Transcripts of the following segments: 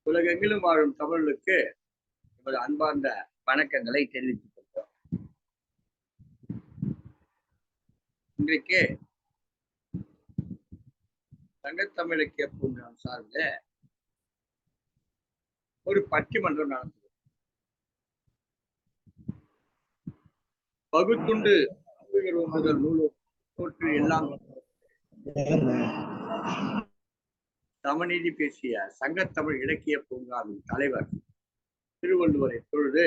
உலகெங்கிலும் வாழும் தமிழுக்கு எமது அன்பார்ந்த வணக்கங்களை தெரிவித்துக் கொள்கிறோம். இன்றைக்கு சங்கத்தமிழ் இலக்கிய பூங்கா சார்பில் ஒரு பட்டிமன்றம் நடந்தது. பகுத்துண்டு முதல் நூற்று எல்லாம் சமநீதி பேசிய சங்கத்தமிழ் இலக்கிய பூங்காவின் தலைவர் திருவள்ளுவரை தொழுது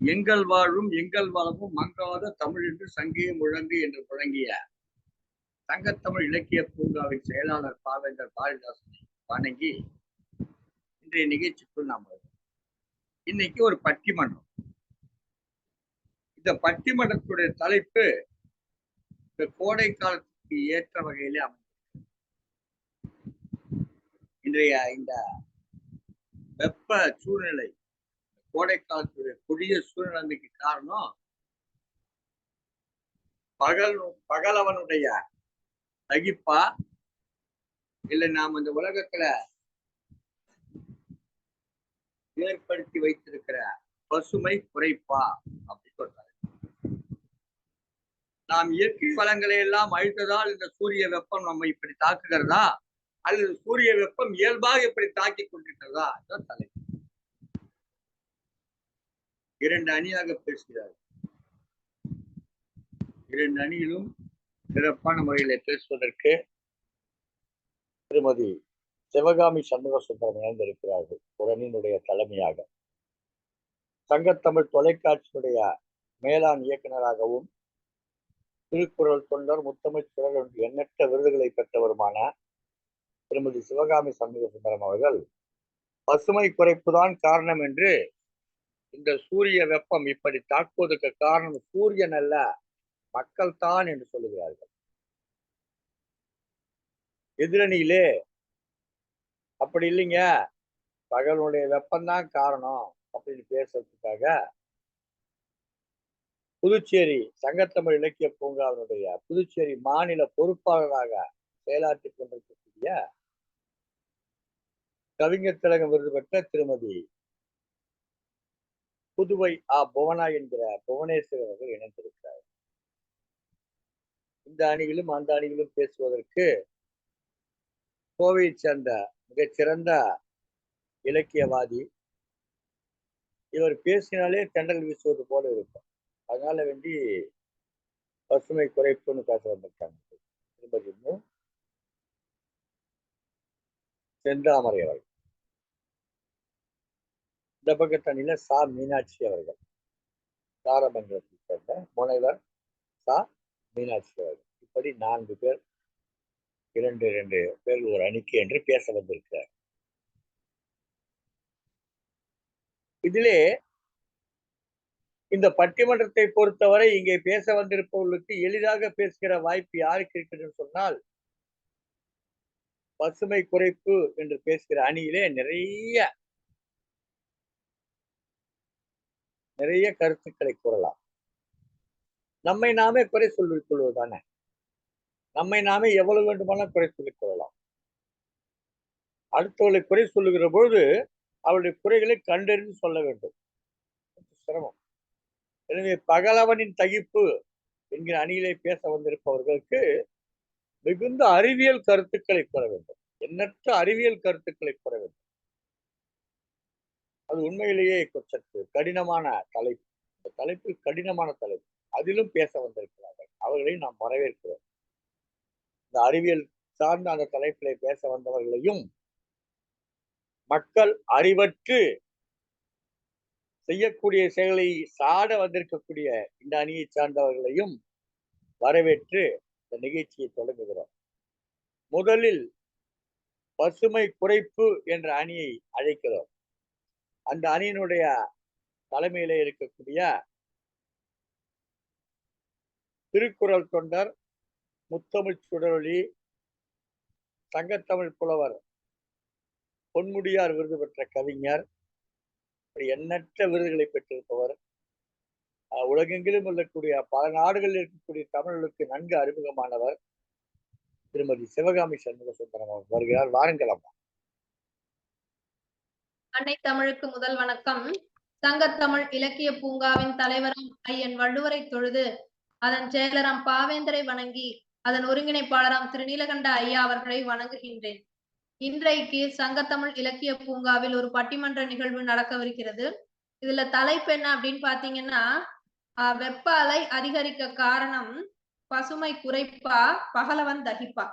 எங்கள் வாழும் எங்கள் வளமும் மங்காத தமிழ் என்று சங்கே முழங்கு என்று முழங்கிய சங்கத்தமிழ் இலக்கிய பூங்காவின் செயலாளர் பாவேந்தர் பாரதிதாசனை வணங்கி இன்றைய நிகழ்ச்சிக்குள் நாம் இன்னைக்கு ஒரு பட்டிமன்றம். இந்த பட்டிமன்றத்துடைய தலைப்பு இந்த கோடை காலத்துக்கு ஏற்ற வகையிலே அமைந்தது. இன்றைய இந்த வெப்ப சூழ்நிலை, கோடை காலத்துடைய கொடிய சூழ்நிலைக்கு காரணம் பகலவனுடைய தகிப்பா இல்லை நாம் இந்த உலகத்துல ஏற்படுத்தி வைத்திருக்கிற பசுமை குறைப்பா அப்படின்னு சொல்றாரு. நாம் இயற்கை வளங்களை எல்லாம் அழித்ததால் இந்த சூரிய வெப்பம் நம்ம இப்படி தாக்குகிறதா அல்லது சூரிய வெப்பம் இயல்பாக இப்படி தாக்கி கொண்டிருக்கிறதா என்ற தலைப்பு. இரண்டு அணியாக பேசுகிறார். இரண்டு அணியிலும் சிறப்பான முறையில பேசுவதற்கு திருமதி சிவகாமி சண்முக சுந்தரம் இணைந்திருக்கிறார்கள். ஒரு அணியினுடைய தலைமையாக சங்கத்தமிழ் தொலைக்காட்சியுடைய மேலாண் இயக்குநராகவும் திருக்குறள் தொண்டர் முத்தமிழ் சுடர் என்று எண்ணற்ற விருதுகளை பெற்றவருமான திருமதி சிவகாமி சண்முக சுந்தரம் அவர்கள் பசுமை குறைப்புதான் காரணம் என்று, இந்த சூரிய வெப்பம் இப்படி தாக்குவதற்கு காரணம் சூரியன் அல்ல மக்கள் தான் என்று சொல்லுகிறார்கள். எதிரணியிலே அப்படி இல்லைங்க, பகலுடைய வெப்பம்தான் காரணம் அப்படின்னு பேசுறதுக்காக புதுச்சேரி சங்கத்தமிழ் இலக்கிய பூங்காவினுடைய புதுச்சேரி மாநில பொறுப்பாளராக செயலாற்றிக் கொண்டிருக்கக்கூடிய கவிஞர் திலகம் விருது பெற்ற திருமதி புதுவை புவனா என்கிற புவனேஸ்வரர் அவர்கள் இணைந்திருக்கிறார். இந்த அணியிலும் அந்த அணியிலும் பேசுவதற்கு கோவையை சேர்ந்த மிகச்சிறந்த இலக்கியவாதி. இவர் பேசினாலே தென்றல் வீசுவது போல இருக்கும். அதனால வேண்டி பசுமை குறைப்புன்னு பேச வந்திருக்காங்க திருமதி செந்தாமரை அவர்கள். இந்த பக்கத்தணியில சா மீனாட்சி அவர்கள், தாரமங்கலத்தை சேர்ந்த முனைவர் சா மீனாட்சி அவர்கள். இப்படி 4 பேர், 2 பேர் ஒரு அணிக்கு என்று பேச வந்திருக்கிறார். இதிலே இந்த பட்டிமன்றத்தை பொறுத்தவரை இங்கே பேச வந்திருப்பவர்களுக்கு எளிதாக பேசுகிற வாய்ப்பு யாருக்கு இருக்குன்னு சொன்னால், பசுமை குறைப்பு என்று பேசுகிற அணியிலே நிறைய கருத்துக்களை கூறலாம். நம்மை நாமே குறை சொல்லிக் கொள்வதுதானே. நம்மை நாமே எவ்வளவு வேண்டுமானால் குறை சொல்லிக் கொள்ளலாம். அடுத்தவர்களை குறை சொல்லுகிற பொழுது அவருடைய குறைகளை கண்டறிந்து சொல்ல வேண்டும். சிரமம். எனவே பகலவனின் தகிப்பு என்கிற அணியிலே பேச வந்திருப்பவர்களுக்கு மிகுந்த அறிவியல் கருத்துக்களை கூற வேண்டும். எண்ணற்ற அறிவியல் கருத்துக்களை கூற வேண்டும். அது உண்மையிலேயே சற்று கடினமான தலைப்பு. இந்த தலைப்பு கடினமான தலைப்பு. அதிலும் பேச வந்திருக்கிறார்கள். அவர்களை நாம் வரவேற்கிறோம். இந்த அறிவியல் சார்ந்த அந்த தலைப்பிலே பேச வந்தவர்களையும், மக்கள் அறிவற்று செய்யக்கூடிய செயலை சாட வந்திருக்கக்கூடிய இந்த அணியை சார்ந்தவர்களையும் வரவேற்று இந்த நிகழ்ச்சியை தொடங்குகிறோம். முதலில் பசுமை குறைப்பு என்ற அணியை அழைக்கிறோம். அந்த அணியினுடைய தலைமையில இருக்கக்கூடிய திருக்குறள் தொண்டர், முத்தமிழ் சுடரொளி, சங்கத்தமிழ் புலவர், பொன்முடியார் விருது பெற்ற கவிஞர், எண்ணற்ற விருதுகளை பெற்றிருப்பவர், உலகெங்கிலும் இருக்கக்கூடிய பல நாடுகளில் இருக்கக்கூடிய தமிழர்களுக்கு நன்கு அறிமுகமானவர், திருமதி சிவகாமி சண்முக சுந்தரம் அவர் வருகிறார். வாருங்கள் அம்மா. அன்னை தமிழுக்கு முதல் வணக்கம். சங்கத்தமிழ் இலக்கிய பூங்காவின் தலைவராம் ஐயன் வள்ளுவரை தொழுது, அதன் செயலராம் பாவேந்தரை வணங்கி, அதன் ஒருங்கிணைப்பாளராம் திருநீலகண்ட ஐயா அவர்களை வணங்குகின்றேன். இன்றைக்கு சங்கத்தமிழ் இலக்கிய பூங்காவில் ஒரு பட்டிமன்ற நிகழ்வு நடக்கவிருக்கிறது. இதுல தலைப்பு என்ன அப்படின்னு பாத்தீங்கன்னா, வெப்ப அலை அதிகரிக்க காரணம் பசுமை குறைப்பா பகலவன் தகிப்பா.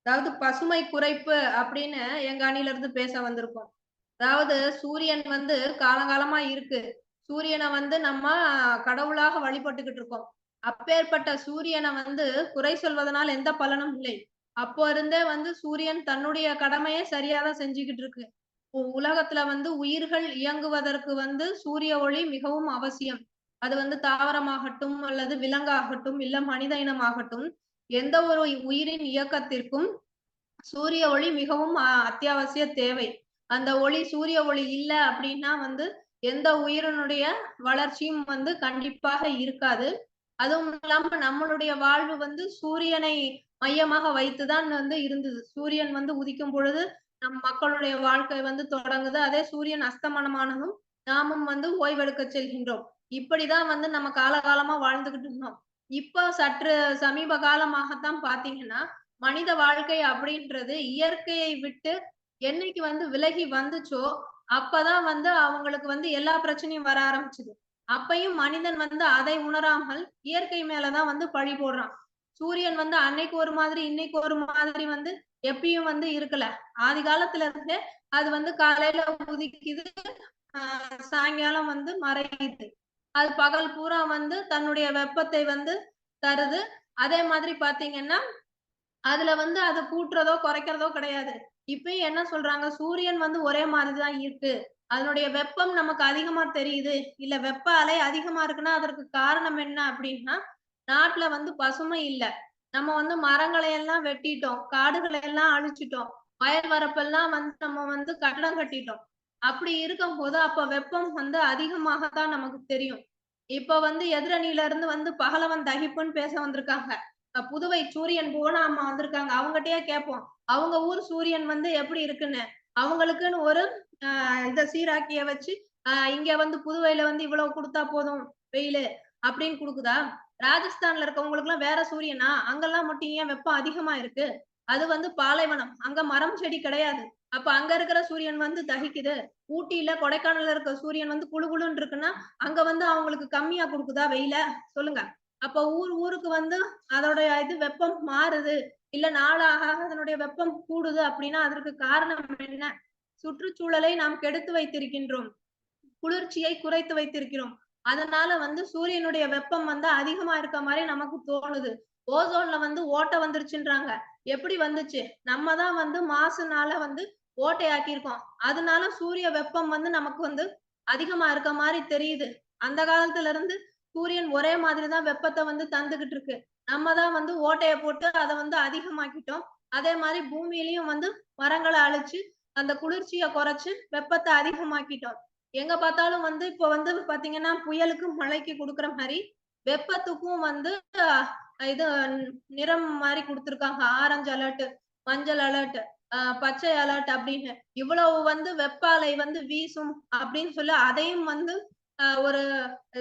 அதாவது பசுமை குறைப்பு அப்படின்னு எங்க அணில இருந்து பேச வந்திருக்கோம். அதாவது சூரியன் வந்து காலங்காலமா இருக்கு. சூரியனை வந்து நம்ம கடவுளாக வழிபட்டுக்கிட்டு இருக்கோம். அப்பேற்பட்ட சூரியனை வந்து குறை சொல்வதனால் எந்த பலனும் இல்லை. அப்போ இருந்தே வந்து சூரியன் தன்னுடைய கடமையை சரியாதான் செஞ்சுக்கிட்டு இருக்கு. உலகத்துல வந்து உயிர்கள் இயங்குவதற்கு வந்து சூரிய ஒளி மிகவும் அவசியம். அது வந்து தாவரமாகட்டும் அல்லது விலங்காகட்டும் இல்ல மனித இனமாகட்டும், எந்த ஒரு உயிரின் இயக்கத்திற்கும் சூரிய ஒளி மிகவும் அத்தியாவசிய தேவை. அந்த ஒளி சூரிய ஒளி இல்ல அப்படின்னா வந்து எந்த உயிரினுடைய வளர்ச்சியும் வந்து கண்டிப்பாக இருக்காது. அதுவும் இல்லாம நம்மளுடைய வாழ்வு வந்து சூரியனை மையமாக வைத்துதான் வந்து இருந்தது. சூரியன் வந்து உதிக்கும் பொழுது நம் மக்களுடைய வாழ்க்கை வந்து தொடங்குது. அதே சூரியன் அஸ்தமனமானதும் நாமும் வந்து ஓய்வெடுக்க செல்கின்றோம். இப்படிதான் வந்து நம்ம காலகாலமா வாழ்ந்துகிட்டு இருந்தோம். இப்ப சற்று சமீப காலமாகத்தான் பாத்தீங்கன்னா, மனித வாழ்க்கை அப்படின்றது இயற்கையை விட்டு என்னைக்கு வந்து விலகி வந்துச்சோ, அப்பதான் வந்து அவங்களுக்கு வந்து எல்லா பிரச்சனையும் வர ஆரம்பிச்சுது. அப்பயும் மனிதன் வந்து அதை உணராமல் இயற்கை மேலதான் வந்து பழி போடுறான். சூரியன் வந்து அன்னைக்கு ஒரு மாதிரி, இன்னைக்கு ஒரு மாதிரி வந்து எப்பயும் வந்து இருக்கல. ஆதி காலத்துல இருந்தே அது வந்து காலையில உதிக்குது, சாயங்காலம் வந்து மறையுது. அது பகல் பூரா வந்து தன்னுடைய வெப்பத்தை வந்து தருது. அதே மாதிரி பாத்தீங்கன்னா, அதுல வந்து அது கூட்டுறதோ, குறைக்கிறதோ கிடையாது. இப்பயும் என்ன சொல்றாங்க, சூரியன் வந்து ஒரே மாதிரிதான் இருக்கு. அதனுடைய வெப்பம் நமக்கு அதிகமா தெரியுது. இல்ல வெப்ப அலை அதிகமா இருக்குன்னா, அதற்கு காரணம் என்ன அப்படின்னா, நாட்டுல வந்து பசுமை இல்ல. நம்ம வந்து மரங்களை எல்லாம் வெட்டிட்டோம். காடுகளை எல்லாம் அழிச்சிட்டோம். வயல் வரப்பெல்லாம் வந்து நம்ம வந்து கட்டடம் கட்டிட்டோம். அப்படி இருக்கும்போது, அப்ப வெப்பம் வந்து அதிகமாகத்தான் நமக்கு தெரியும். இப்ப வந்து எதிரணியில இருந்து வந்து பகலவன் தகிப்புன்னு பேச வந்திருக்காங்க. புதுவை சூரியன் புவனா அம்மா வந்திருக்காங்க. அவங்கட்டயே கேட்போம். அவங்க ஊர் சூரியன் வந்து எப்படி இருக்குன்னு. அவங்களுக்குன்னு ஒரு இத சீராக்கிய வச்சு, இங்க வந்து புதுவையில வந்து இவ்வளவு குடுத்தா போதும் வெயிலு அப்படின்னு குடுக்குதா? ராஜஸ்தான்ல இருக்கவங்களுக்குலாம் வேற சூரியனா? அங்கெல்லாம் மட்டும் ஏன் வெப்பம் அதிகமா இருக்கு? அது வந்து பாலைவனம். அங்க மரம், செடி கிடையாது. அப்ப அங்க இருக்கிற சூரியன் வந்து தகிக்குது. ஊட்டியில, கொடைக்கானல்ல இருக்க சூரியன் வந்து குளு குளுன்னு இருக்குன்னா, அங்க வந்து அவங்களுக்கு கம்மியா குடுக்குதா வெயில? சொல்லுங்க. அப்ப ஊருக்கு வந்து அதோட இது வெப்பம் மாறுது. இல்ல நாளாக அதனுடைய வெப்பம் கூடுது அப்படின்னா, அதற்கு காரணம் என்ன? சுற்றுச்சூழலை நாம் கெடுத்து வைத்திருக்கின்றோம். குளிர்ச்சியை குறைத்து வைத்திருக்கிறோம். அதனால வந்து சூரியனுடைய வெப்பம் வந்து அதிகமா இருக்க மாரி நமக்கு தோணுது. ஓசோன்ல வந்து ஓட்டை வந்துருச்சுன்றாங்க. எப்படி வந்துச்சு? நம்ம தான் வந்து மாசுனால வந்து ஓட்டையாக்கியிருக்கோம். அதனால சூரிய வெப்பம் வந்து நமக்கு வந்து அதிகமா இருக்க மாரி தெரியுது. அந்த காலத்துல இருந்து சூரியன் ஒரே மாதிரி தான் வெப்பத்த வந்து தந்துகிட்டு இருக்கு. நம்ம தான் வந்து ஓட்டைய போட்டு அத வந்து அதிகமாக்கிட்டோம். அதே மாரி பூமியிலயும் வந்து மரங்கள அழிச்சு, அந்த குளிர்ச்சிய குறைச்சு வெப்பத்த அதிகமாக்கிட்டோம். எங்க பார்த்தாலும் வந்து இப்ப வந்து பாத்தீங்கன்னா, புயலுக்கு, மழைக்கு குடுக்குற மாரி, வெப்பத்துக்கும் வந்து இது நிறம் மாரி குடுத்துருக்காங்க. ஆரஞ்சு அலர்ட், மஞ்சள் அலர்ட், பச்சை அலர்ட் அப்படின்னு. இவ்வளவு வந்து வெப்ப அலை வந்து வீசும் அப்படின்னு சொல்லி அதையும் வந்து ஒரு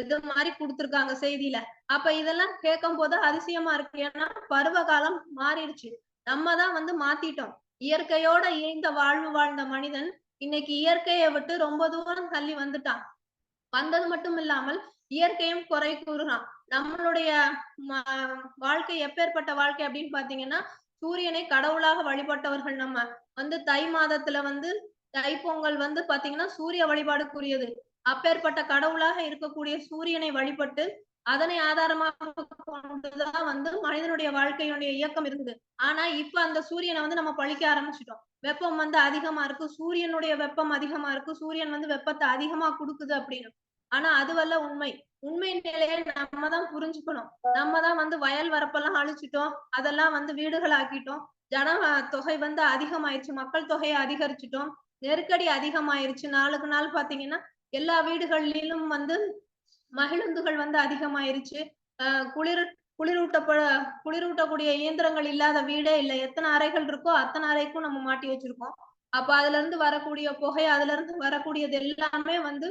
இது மாரி குடுத்துருக்காங்க செய்தியில. அப்ப இதெல்லாம் கேட்கும்போது அதிசயமா இருக்கு. ஏன்னா பருவகாலம் மாறிடுச்சு. நம்ம தான் வந்து மாத்திட்டோம். இயற்கையோட இயைந்த வாழ்வு வாழ்ந்த மனிதன் இன்னைக்கு இயற்கைய விட்டு ரொம்ப தூரம் தள்ளி வந்துட்டான். வந்தது மட்டும் இல்லாமல் இயற்கையும் குறை கூறுறான். நம்மளுடைய ம வாழ்க்கை எப்பேர்ப்பட்ட வாழ்க்கை அப்படின்னு பார்த்தீங்கன்னா, சூரியனை கடவுளாக வழிபட்டவர்கள் நம்ம. வந்து தை மாதத்துல வந்து தைப்பொங்கல் வந்து பார்த்தீங்கன்னா, சூரிய வழிபாடுக்குரியது. அப்பேர்ப்பட்ட கடவுளாக இருக்கக்கூடிய சூரியனை வழிபட்டு, அதனை ஆதாரமாக கொண்டுதான் வந்து மனிதனுடைய வாழ்க்கையினுடைய இயக்கம் இருந்தது. ஆனா, இப்ப அந்த சூரியன வந்து நம்ம பழிக்க ஆரம்பிச்சுட்டோம். வெப்பம் வந்து அதிகமா இருக்கு. சூரியனுடைய வெப்பம் அதிகமா இருக்கு. சூரியன் வந்து வெப்பத்த அதிகமா குடுக்குது அப்படின்னு. ஆனா அதுவல்ல உண்மை. உண்மை நிலையை நம்ம தான் புரிஞ்சுக்கணும். நம்ம தான் வந்து வயல் வரப்பெல்லாம் அழிச்சுட்டோம். அதெல்லாம் வந்து வீடுகள் ஆக்கிட்டோம். ஜன தொகை வந்து அதிகமாயிருச்சு. மக்கள் தொகையை அதிகரிச்சுட்டோம். நெருக்கடி அதிகமாயிருச்சு. நாளுக்கு நாள் பார்த்தீங்கன்னா, எல்லா வீடுகளிலும் வந்து மகிழுந்துகள் வந்து அதிகமாயிருச்சு. குளிர் குளிரூட்டக்கூடிய இயந்திரங்கள் இல்லாத வீடே இல்லை. எத்தனை அறைகள் இருக்கோ அத்தனை அறைக்கும் நம்ம மாட்டி வச்சிருக்கோம். அப்ப அதுல இருந்து வரக்கூடிய புகை, அதுல இருந்து வரக்கூடியது எல்லாமே வந்து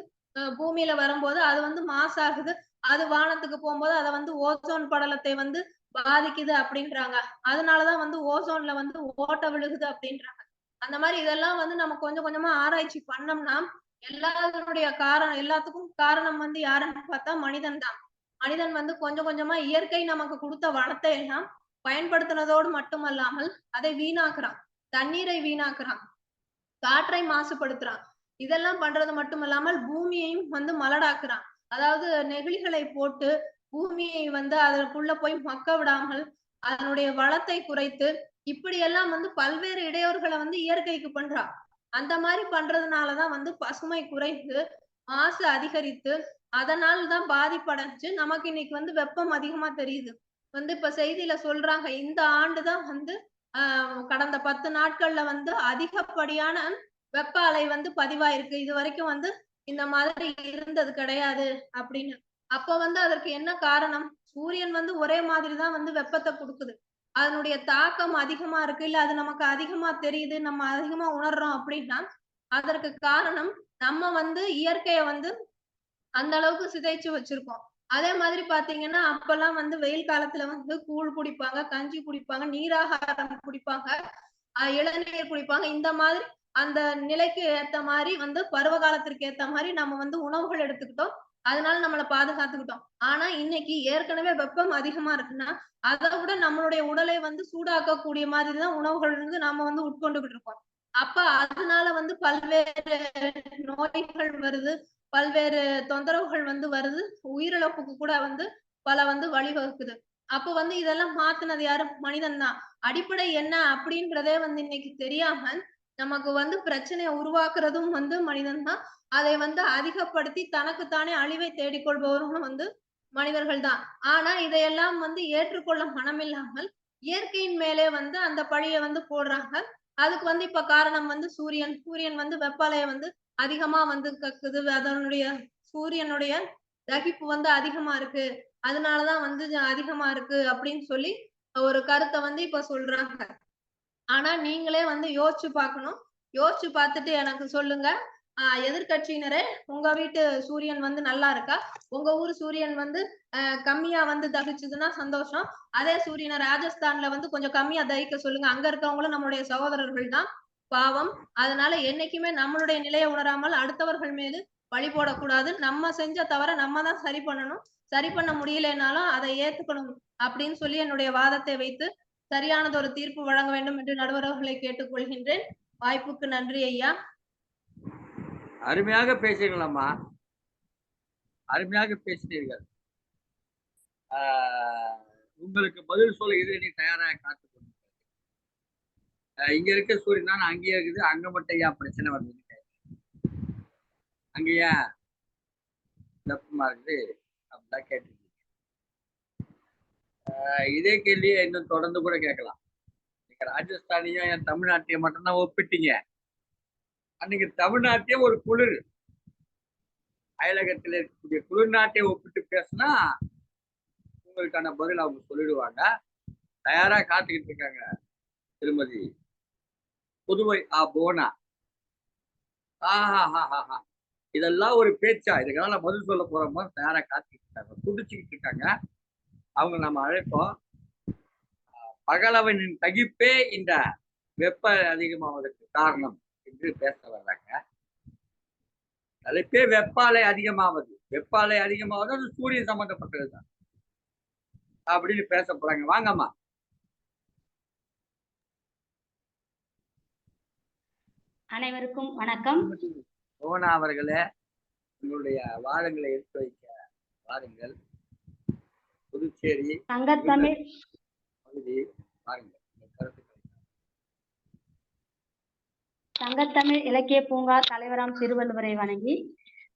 பூமியில வரும்போது அது வந்து மாசாகுது. அது வானத்துக்கு போகும்போது அத வந்து ஓசோன் படலத்தை வந்து பாதிக்குது அப்படின்றாங்க. அதனாலதான் வந்து ஓசோன்ல வந்து ஓட்டை விழுகுது அப்படின்றாங்க. அந்த மாதிரி இதெல்லாம் வந்து நம்ம கொஞ்சம் கொஞ்சமா ஆராய்ச்சி பண்ணோம்னா எல்லாத்துக்கும் காரணம் வந்து யாருன்னு பார்த்தா மனிதன் தான். மனிதன் வந்து கொஞ்சம் கொஞ்சமா இயற்கை நமக்கு கொடுத்த வளத்தை எல்லாம் பயன்படுத்தினதோடு மட்டுமல்லாமல் அதை வீணாக்குறான். தண்ணீரை வீணாக்குறான், காற்றை மாசுபடுத்துறான். இதெல்லாம் பண்றது மட்டுமல்லாமல் பூமியையும் வந்து மலடாக்குறான். அதாவது நெகிழிகளை போட்டு பூமியை வந்து அதற்குள்ள போய் மக்க விடாமல் அதனுடைய வளத்தை குறைத்து இப்படியெல்லாம் வந்து பல்வேறு இடையூறுகளை வந்து இயற்கைக்கு பண்றான். அந்த மாதிரி பண்றதுனாலதான் வந்து பசுமை குறைந்து மாசு அதிகரித்து அதனால தான் பாதிப்படைஞ்சு நமக்கு இன்னைக்கு வந்து வெப்பம் அதிகமா தெரியுது. வந்து இப்ப செய்தியில சொல்றாங்க இந்த ஆண்டுதான் வந்து கடந்த 10 நாட்கள்ல வந்து அதிகப்படியான வெப்ப அலை வந்து பதிவாயிருக்கு. இது வரைக்கும் வந்து இந்த மாதிரி இருந்தது கிடையாது அப்படின்னு. அப்ப வந்து அதற்கு என்ன காரணம்? சூரியன் வந்து ஒரே மாதிரிதான் வந்து வெப்பத்தை கொடுக்குது. அதனுடைய தாக்கம் அதிகமா இருக்கு, இல்ல அது நமக்கு அதிகமா தெரியுது, நம்ம அதிகமா உணர்றோம் அப்படின்னா அதற்கு காரணம் நம்ம வந்து இயற்கையை வந்து அந்த அளவுக்கு சிதைச்சு வச்சிருக்கோம். அதே மாதிரி பாத்தீங்கன்னா அப்பெல்லாம் வந்து வெயில் காலத்துல வந்து கூழ் குடிப்பாங்க, கஞ்சி குடிப்பாங்க, நீராகாரம் குடிப்பாங்க, இளநீர் குடிப்பாங்க. இந்த மாதிரி அந்த நிலைக்கு ஏத்த மாதிரி வந்து பருவ காலத்திற்கு ஏத்த மாதிரி நம்ம வந்து உணவுகள் எடுத்துக்கிட்டோம். அதனால நம்மளை பாதுகாத்துக்கிட்டோம். ஆனா இன்னைக்கு ஏற்கனவே வெப்பம் அதிகமா இருக்குன்னா அதை விட நம்மளுடைய உடலை வந்து சூடாக்கக்கூடிய மாதிரிதான் உணவுகள் வந்து நாம வந்து உட்கொண்டுகிட்டு இருக்கோம். அப்ப அதனால வந்து பல்வேறு நோய்கள் வருது, பல்வேறு தொந்தரவுகள் வந்து வருது, உயிரிழப்புக்கு கூட வந்து பல வந்து வழிவகுக்குது. அப்ப வந்து இதெல்லாம் மாத்துனது யாரு? மனிதன் தான். அடிப்படை என்ன அப்படின்றதே வந்து இன்னைக்கு தெரியாம நமக்கு வந்து பிரச்சனையை உருவாக்குறதும் வந்து மனிதன் தான். அதை வந்து அதிகப்படுத்தி தனக்குத்தானே அழிவை தேடிக்கொள்பவர்களும் வந்து மனிதர்கள் தான். ஆனா இதையெல்லாம் வந்து ஏற்றுக்கொள்ள மனமில்லாமல் இயற்கையின் மேலே வந்து அந்த பழியை வந்து போடுறாங்க. அதுக்கு வந்து இப்ப காரணம் வந்து சூரியன் வந்து வெப்ப அலையை வந்து அதிகமா வந்து கக்குது. அதனுடைய சூரியனுடைய தகிப்பு வந்து அதிகமா இருக்கு. அதனாலதான் வந்து அதிகமா இருக்கு அப்படின்னு சொல்லி ஒரு கருத்தை வந்து இப்ப சொல்றாங்க. ஆனா நீங்களே வந்து யோசிச்சு பார்க்கணும். யோசிச்சு பார்த்துட்டு எனக்கு சொல்லுங்க. எதிர்க்கட்சியினரே, உங்க வீட்டு சூரியன் வந்து நல்லா இருக்கா? உங்க ஊர் சூரியன் வந்து கம்மியா வந்து தகிச்சதுன்னா சந்தோஷம். அதே சூரியனை ராஜஸ்தான்ல வந்து கொஞ்சம் கம்மியா தகிக்க சொல்லுங்க. அங்க இருக்கவங்களும் நம்மளுடைய சகோதரர்கள் தான், பாவம். அதனால என்னைக்குமே நம்மளுடைய நிலையை உணராமல் அடுத்தவர்கள் மீது பழி போடக்கூடாது. நம்ம செஞ்ச தவிர நம்ம தான் சரி பண்ணணும். சரி பண்ண முடியலைனாலும் அதை ஏத்துக்கணும் அப்படின்னு சொல்லி என்னுடைய வாதத்தை வைத்து சரியானது ஒரு தீர்ப்பு வழங்க வேண்டும் என்று நடுவர் அவர்களை கேட்டுக்கொள்கின்றேன். வாய்ப்புக்கு நன்றி ஐயா. அருமையாக பேசுகிறீங்களம்மா, அருமையாக பேசினீர்கள். உங்களுக்கு பதில் சொல்ல எதிரணி தயாராக காத்து கொண்டு இங்க இருக்க சூரியன் தான் அங்கேயே இருக்குது, அங்க மட்டும் ஏன் பிரச்சனை வருது? அங்கேயா வெப்பமா இருக்குது அப்படிதான் கேட்டு இதே கேள்வியை இன்னும் தொடர்ந்து கூட கேட்கலாம். நீங்க ராஜஸ்தானையும் என் தமிழ்நாட்டையும் மட்டும்தான் ஒப்பிட்டீங்க. அன்னைக்கு தமிழ்நாட்டையும் ஒரு குளிர், அயலகத்தில் இருக்கக்கூடிய குளிர் நாட்டை ஒப்பிட்டு பேசினா உங்களுக்கான பதில் அவங்க சொல்லிடுவாங்க. தயாரா காத்துக்கிட்டு இருக்காங்க திருமதி புதுவை போனா. இதெல்லாம் ஒரு பேச்சா? இதுக்கெல்லாம் நான் பதில் சொல்ல போறோமோ தயாரா காத்துக்கிட்டு இருக்காங்க, துடிச்சுக்கிட்டு இருக்காங்க. அவங்க நம்ம அழைப்போம். பகலவனின் தகிப்பே இந்த வெப்ப அதிகமாவதற்கு காரணம் என்று பேச வர்றாங்க. தலைப்பே வெப்பாலை அதிகமாவது. வெப்பாலை அதிகமாவது அது சூரியன் சம்பந்தப்பட்டதுதான் அப்படின்னு பேச போறாங்க. வாங்கம்மா. அனைவருக்கும் வணக்கம். மோகனா அவர்களே, உங்களுடைய வாதங்களை எடுத்து வைக்க வாருங்கள். புதுச்சேரி சங்கத்தமிழ் பகுதி வாருங்கள். சங்கத்தமிழ் இலக்கிய பூங்கா தலைவராம் திருவள்ளுவரை வணங்கி,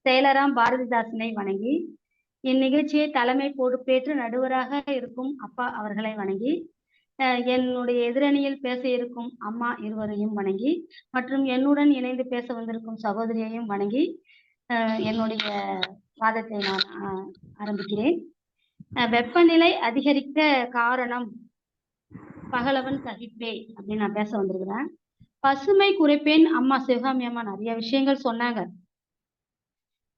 செயலராம் பாரதிதாசனை வணங்கி, இந்நிகழ்ச்சியை தலைமை பொறுப்பேற்று நடுவராக இருக்கும் அப்பா அவர்களை வணங்கி, என்னுடைய எதிரணியில் பேச இருக்கும் அம்மா இருவரையும் வணங்கி, மற்றும் என்னுடன் இணைந்து பேச வந்திருக்கும் சகோதரியையும் வணங்கி என்னுடைய வாதத்தை நான் ஆரம்பிக்கிறேன். வெப்பநிலை அதிகரிக்க காரணம் பகலவன் சகிப்பே அப்படின்னு நான் பேச வந்திருக்கிறேன். பசுமை குறைப்பேன் அம்மா சிவகாமி அம்மா நிறைய விஷயங்கள் சொன்னாங்க.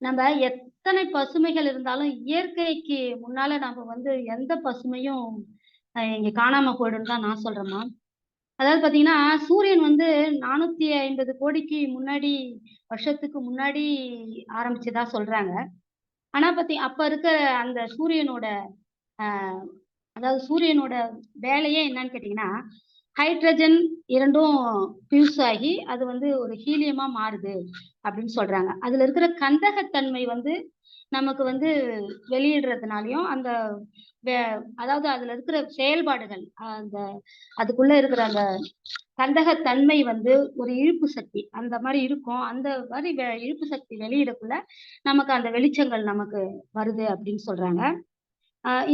நம்ம எத்தனை பசுமைகள் இருந்தாலும் இயற்கைக்கு முன்னால நம்ம வந்து எந்த பசுமையும் இங்க காணாம போயிடும் தான் நான் சொல்றேம்மா. அதாவது பாத்தீங்கன்னா சூரியன் வந்து 450 கோடிக்கு முன்னாடி வருஷத்துக்கு முன்னாடி ஆரம்பிச்சதா சொல்றாங்க. ஆனா அப்ப இருக்க அந்த சூரியனோட ஆஹ் அதாவது சூரியனோட வேலையே என்னன்னு கேட்டீங்கன்னா, ஹைட்ரஜன் இரண்டும் ஃபியூஸ் ஆகி அது வந்து ஒரு ஹீலியமா மாறுது அப்படின்னு சொல்றாங்க. அதுல இருக்கிற கந்தகத்தன்மை வந்து நமக்கு வந்து வெளியிடுறதுனாலயும் அந்த அதாவது அதுல இருக்கிற செயல்பாடுகள் அந்த அதுக்குள்ள இருக்கிற அந்த கந்தகத்தன்மை வந்து ஒரு இழுப்பு சக்தி அந்த மாதிரி இருக்கும். அந்த மாதிரி இழுப்பு சக்தி வெளியிடக்குள்ள நமக்கு அந்த வெளிச்சங்கள் நமக்கு வருது அப்படின்னு சொல்றாங்க.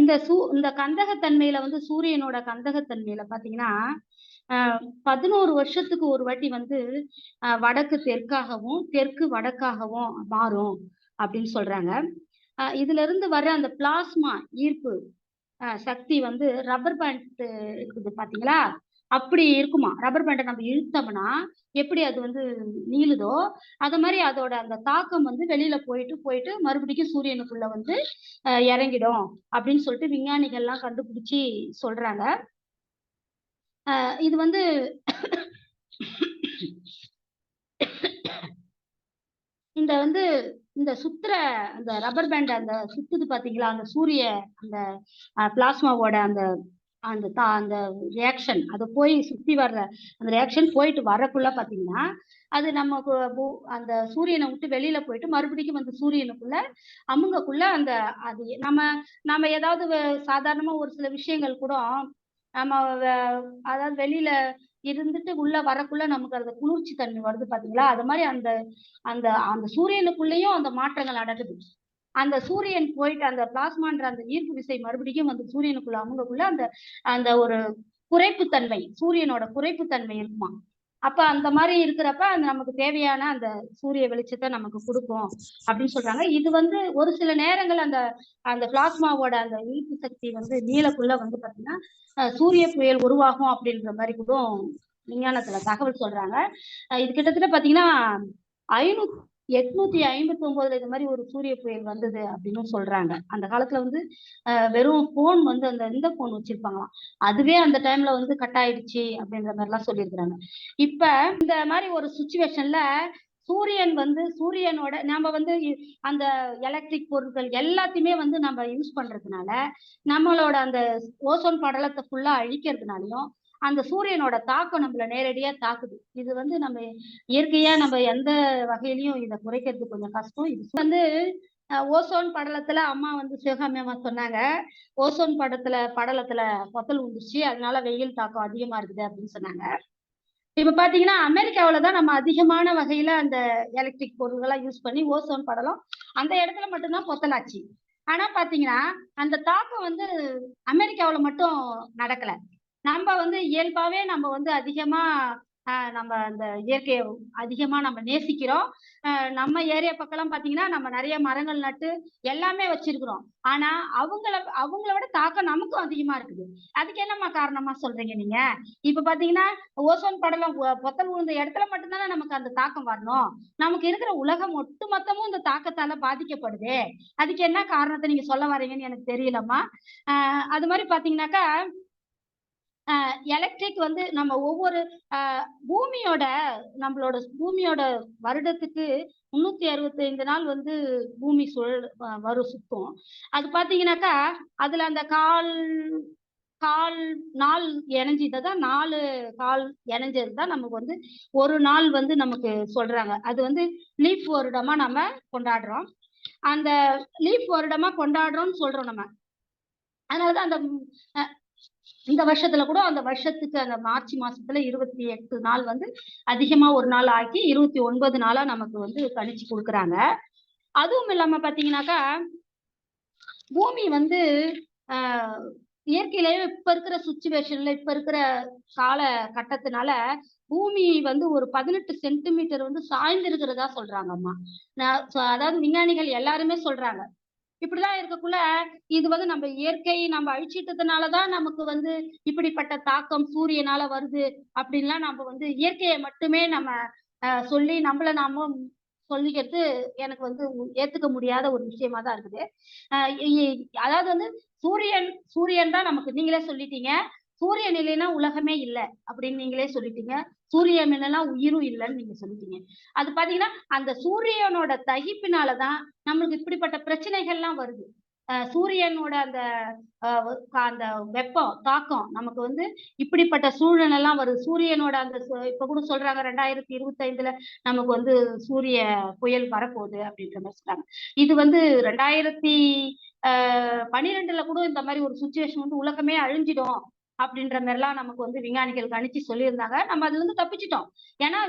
இந்த கந்தகத்தன்மையில வந்து சூரியனோட கந்தகத்தன்மையில பாத்தீங்கன்னா 11 வருஷத்துக்கு ஒரு வாட்டி வந்து வடக்கு தெற்காகவும் தெற்கு வடக்காகவும் மாறும் அப்படின்னு சொல்றாங்க. இதுல இருந்து வர அந்த பிளாஸ்மா ஈர்ப்பு சக்தி வந்து ரப்பர் பேண்ட் இருக்குது பாத்தீங்களா, அப்படி இருக்குமா. ரப்பர் பேண்டை நம்ம இழுத்தோம்னா எப்படி அது வந்து நீளுதோ அது மாதிரி அதோட அந்த தாக்கம் வந்து வெளியில போயிட்டு மறுபடியும் சூரியனுக்குள்ள வந்து இறங்கிடும் அப்படின்னு சொல்லிட்டு விஞ்ஞானிகள்லாம் கண்டுபிடிச்சி சொல்றாங்க. இது வந்து இந்த சுத்துற அந்த ரப்பர் பேண்ட் அந்த சுத்துது பாத்தீங்களா, அந்த சூரிய அந்த பிளாஸ்மாவோட அந்த அந்த அந்த ரியாக்ஷன் அது போய் சுத்தி வர்ற அந்த ரியாக்ஷன் போயிட்டு வரக்குள்ள பாத்தீங்கன்னா அது நமக்கு அந்த சூரியனை விட்டு வெளியில போயிட்டு மறுபடியும் வந்து சூரியனுக்குள்ள அமுங்கக்குள்ள அந்த அது நம்ம ஏதாவது சாதாரணமா ஒரு சில விஷயங்கள் கூட நம்ம அதாவது வெளியில இருந்துட்டு உள்ள வரக்குள்ள நமக்கு அந்த குளிர்ச்சி தன்மை வருது பாத்தீங்களா, அது மாதிரி அந்த அந்த அந்த சூரியனுக்குள்ளேயும் அந்த மாற்றங்கள் நடக்குது. அந்த சூரியன் போயிட்டு அந்த பிளாஸ்மான்ற அந்த ஈர்ப்பு விசை மறுபடியும் வந்து சூரியனுக்குள்ள அவங்களுக்குள்ள அந்த அந்த ஒரு குறைப்புத்தன்மை சூரியனோட குறைப்புத்தன்மை இருக்குமா. அப்ப அந்த மாதிரி இருக்கிறப்ப அது நமக்கு தேவையான அந்த சூரிய வெளிச்சத்தை நமக்கு கொடுக்கும் அப்படின்னு சொல்றாங்க. இது வந்து ஒரு சில நேரங்கள் அந்த அந்த பிளாஸ்மாவோட அந்த ஈர்ப்பு சக்தி வந்து நீலக்குள்ள வந்து பாத்தீங்கன்னா சூரிய புயல் உருவாகும் அப்படின்ற மாதிரி கூட விஞ்ஞானத்துல தகவல் சொல்றாங்க. இது கிட்டத்தட்ட பாத்தீங்கன்னா 859 இது மாதிரி ஒரு சூரிய புயல் வந்தது அப்படின்னு சொல்றாங்க. அந்த காலத்துல வந்து வெறும் போன் வந்து இந்த போன் வச்சிருப்பாங்களாம், அதுவே அந்த டைம்ல வந்து கட் ஆயிடுச்சு அப்படின்ற மாதிரி எல்லாம் சொல்லியிருக்கிறாங்க. இப்ப இந்த மாதிரி ஒரு சுச்சுவேஷன்ல சூரியனோட நம்ம வந்து அந்த எலக்ட்ரிக் பொருட்கள் எல்லாத்தையுமே வந்து நம்ம யூஸ் பண்றதுனால நம்மளோட அந்த ஓசோன் படலத்தை ஃபுல்லா அழிக்கிறதுனாலையும் அந்த சூரியனோட தாக்கம் நம்மள நேரடியா தாக்குது. இது வந்து நம்ம இயற்கையா நம்ம எந்த வகையிலையும் இதை குறைக்கிறது கொஞ்சம் கஷ்டம். இது வந்து ஓசோன் படலத்துல அம்மா வந்து சிவகாமி அம்மா சொன்னாங்க, ஓசோன் படலத்துல பொத்தல் உண்டுச்சு, அதனால வெயில் தாக்கம் அதிகமா இருக்குது அப்படின்னு சொன்னாங்க. இப்ப பாத்தீங்கன்னா அமெரிக்காவிலதான் நம்ம அதிகமான வகையில அந்த எலக்ட்ரிக் பொருள்களை யூஸ் பண்ணி ஓசோன் படலம் அந்த இடத்துல மட்டும்தான் பொத்தலாச்சு. ஆனா பாத்தீங்கன்னா அந்த தாக்கம் வந்து அமெரிக்காவில மட்டும் நடக்கல. நம்ம வந்து இயல்பாவே நம்ம வந்து அதிகமா நம்ம அந்த இயற்கையை அதிகமா நம்ம நேசிக்கிறோம். நம்ம ஏரியா பக்கம் பாத்தீங்கன்னா நம்ம நிறைய மரங்கள் நட்டு எல்லாமே வச்சிருக்கிறோம். ஆனா அவங்கள விட தாக்கம் நமக்கும் அதிகமா இருக்குது. அதுக்கு என்னமா காரணமா சொல்றீங்க நீங்க? இப்ப பாத்தீங்கன்னா ஓசோன் படலம் பொத்தல் விழுந்த இடத்துல மட்டும்தானே நமக்கு அந்த தாக்கம் வரணும். நமக்கு இருக்கிற உலகம் ஒட்டுமொத்தமும் இந்த தாக்கத்தால பாதிக்கப்படுது. அதுக்கு என்ன காரணத்தை நீங்க சொல்ல வரீங்கன்னு எனக்கு தெரியலம்மா. அது மாதிரி பாத்தீங்கன்னாக்கா எலக்ட்ரிக் வந்து நம்ம ஒவ்வொரு நம்மளோட பூமியோட வருடத்துக்கு 365 நாள் வந்து பூமி சுத்தும். அது பாத்தீங்கன்னாக்கா அதுல அந்த கால் நாள் இணைஞ்சதுதான் 4 கால் இணைஞ்சதுதான் நமக்கு வந்து ஒரு நாள் வந்து நமக்கு சொல்றாங்க. அது வந்து லீஃப் வருடமா நம்ம கொண்டாடுறோம். அந்த லீஃப் வருடமா கொண்டாடுறோம்னு சொல்றோம் நம்ம. அதனாலதான் அந்த இந்த வருஷத்துல கூட அந்த வருஷத்துக்கு அந்த மார்ச் மாசத்துல 28 நாள் வந்து அதிகமா ஒரு நாள் ஆக்கி 29 நாளா நமக்கு வந்து கணிச்சு கொடுக்குறாங்க. அதுவும் இல்லாம பாத்தீங்கன்னாக்கா பூமி வந்து இயற்கையிலேயே இப்ப இருக்கிற சுச்சுவேஷன்ல இப்ப இருக்கிற கால கட்டத்தினால பூமி வந்து ஒரு 18 சென்டிமீட்டர் வந்து சாய்ந்து இருக்கிறதா சொல்றாங்க அம்மா. அதாவது விஞ்ஞானிகள் எல்லாருமே சொல்றாங்க இப்படிலாம் இருக்கக்குள்ள இது வந்து நம்ம இயற்கை நம்ம அழிச்சிட்டதுனாலதான் நமக்கு வந்து இப்படிப்பட்ட தாக்கம் சூரியனால வருது அப்படின்லாம் நம்ம வந்து இயற்கையை மட்டுமே நம்ம சொல்லி நம்மள நாம சொல்லிக்கிறது எனக்கு வந்து ஏத்துக்க முடியாத ஒரு விஷயமா தான் இருக்குது. அதாவது வந்து சூரியன் தான் நமக்கு, நீங்களே சொல்லிட்டீங்க, சூரியன் இல்லைன்னா உலகமே இல்லை அப்படின்னு நீங்களே சொல்லிட்டீங்க. சூரியன் இல்லைன்னா உயிரும் இல்லைன்னு நீங்க சொல்லிட்டீங்க. அது பாத்தீங்கன்னா அந்த சூரியனோட தகிப்பினாலதான் நம்மளுக்கு இப்படிப்பட்ட பிரச்சனைகள்லாம் வருது. சூரியனோட அந்த வெப்பம் தாக்கம் நமக்கு வந்து இப்படிப்பட்ட சூழ்நிலை எல்லாம் வருது. சூரியனோட அந்த இப்ப கூட சொல்றாங்க 2025 நமக்கு வந்து சூரிய புயல் வரப்போகுது அப்படின்ற மாதிரி சொல்றாங்க. இது வந்து 2012 கூட இந்த மாதிரி ஒரு சுச்சுவேஷன் வந்து உலகமே அழிஞ்சிடும் அப்படின்ற மாதிரி எல்லாம் நமக்கு வந்து விஞ்ஞானிகள் கணிச்சு சொல்லியிருந்தாங்க. நம்ம அதுல இருந்து தப்பிச்சிட்டோம். ஏன்னா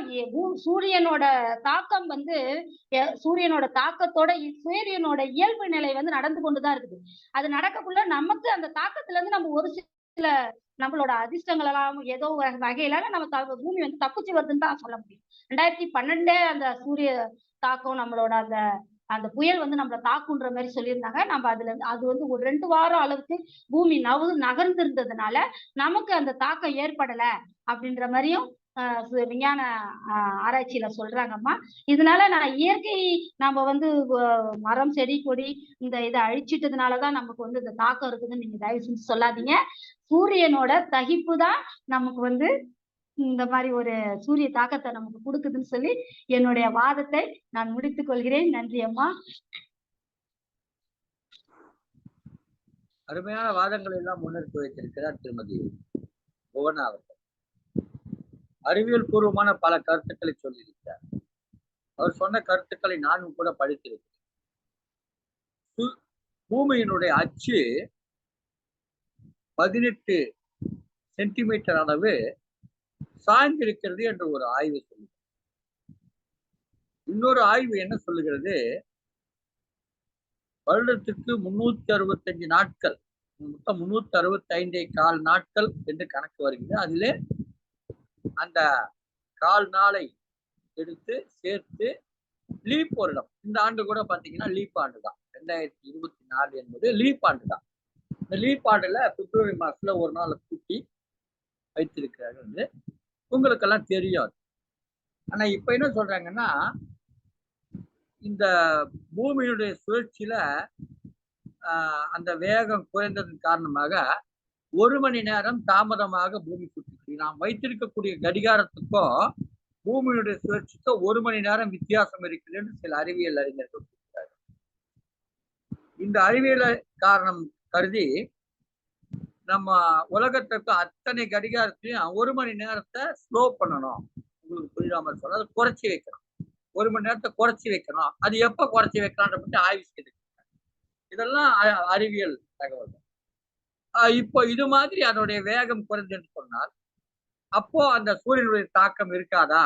சூரியனோட தாக்கம் வந்து சூரியனோட தாக்கத்தோட சூரியனோட இயல்பு நிலை வந்து நடந்து கொண்டுதான் இருக்குது. அது நடக்கக்குள்ள நமக்கு அந்த தாக்கத்துல இருந்து நம்ம ஒரு சில நம்மளோட அதிர்ஷ்டங்கள் எல்லாம் ஏதோ வகையில நம்ம பூமி வந்து தப்பிச்சு வருதுன்னு தான் சொல்ல முடியும். 2012 அந்த சூரிய தாக்கம் நம்மளோட அந்த அந்த புயல் வந்து நம்மள தாக்குன்ற மாதிரி சொல்லியிருந்தாங்க. நம்ம அது வந்து ஒரு 2 வாரம் அளவுக்கு பூமி நகர்ந்து இருந்ததுனால நமக்கு அந்த தாக்கம் ஏற்படல அப்படின்ற மாதிரியும் விஞ்ஞான ஆராய்ச்சியில சொல்றாங்கம்மா. இதனால நான் இயற்கை நம்ம வந்து மரம் செடி கொடி இதை அழிச்சிட்டதுனாலதான் நமக்கு வந்து இந்த தாக்கம் இருக்குதுன்னு நீங்க தயவு செஞ்சு சொல்லாதீங்க. சூரியனோட தகிப்பு தான் நமக்கு வந்து இந்த மாதிரி ஒரு சூரிய தாக்கத்தை நமக்கு கொடுக்குதுன்னு சொல்லி என்னுடைய வாதத்தை நான் முடித்துக் கொள்கிறேன். நன்றி அம்மா. அருமையான வாதங்களை எல்லாம் முன்னெடுத்து வைத்திருக்கிறார் திருமதி புவனா அவர்கள். அறிவியல் பூர்வமான பல கருத்துக்களை சொல்லியிருக்கிறார். அவர் சொன்ன கருத்துக்களை நானும் கூட படித்திருக்கிறேன். பூமியினுடைய அச்சு 18 சென்டிமீட்டர் அளவு சாய்ந்திருக்கிறது என்று ஒரு ஆய்வு சொல்லுகிறது. இன்னொரு ஆய்வு என்ன சொல்லுகிறது, வருடத்திற்கு 365 நாட்கள், மொத்தம் 365 நாட்கள் என்று கணக்கு வருகிறது. அதிலே அந்த கால் நாளை எடுத்து சேர்த்து லீப் வருடம், இந்த ஆண்டு கூட பாத்தீங்கன்னா லீப் ஆண்டு தான், 2024 என்பது லீப் ஆண்டு தான். இந்த லீப் ஆண்டுல பிப்ரவரி மாசத்துல ஒரு நாளை கூட்டி வைத்திருக்கிறார்கள் என்று உங்களுக்கெல்லாம் தெரியாது. ஆனா இப்ப என்ன சொல்றாங்கன்னா, இந்த பூமியினுடைய சுழற்சியில அந்த வேகம் குறைந்ததன் காரணமாக 1 மணி நேரம் தாமதமாக பூமி சுற்றி, நாம் வைத்திருக்கக்கூடிய கடிகாரத்துக்கும் பூமியுடைய சுழற்சிக்கும் 1 மணி நேரம் வித்தியாசம் இருக்குது என்று சில அறிவியல் அறிஞர்கள் சொல்கிறார்கள். இந்த அறிவியல் காரணம் கருதி நம்ம உலகத்துக்கு அத்தனை கடிகாரத்தையும் 1 மணி நேரத்தை ஸ்லோ பண்ணணும். உங்களுக்கு புரியாம சொல்ல, அதை குறைச்சி வைக்கணும். 1 மணி நேரத்தை குறைச்சி வைக்கணும். அது எப்ப குறைச்சி வைக்கலான்ற பற்றி ஆய்வு செய்து, இதெல்லாம் அறிவியல் தகவல். இப்போ இது மாதிரி அதனுடைய வேகம் குறைஞ்சு சொன்னால் அப்போ அந்த சூரியனுடைய தாக்கம் இருக்காதா?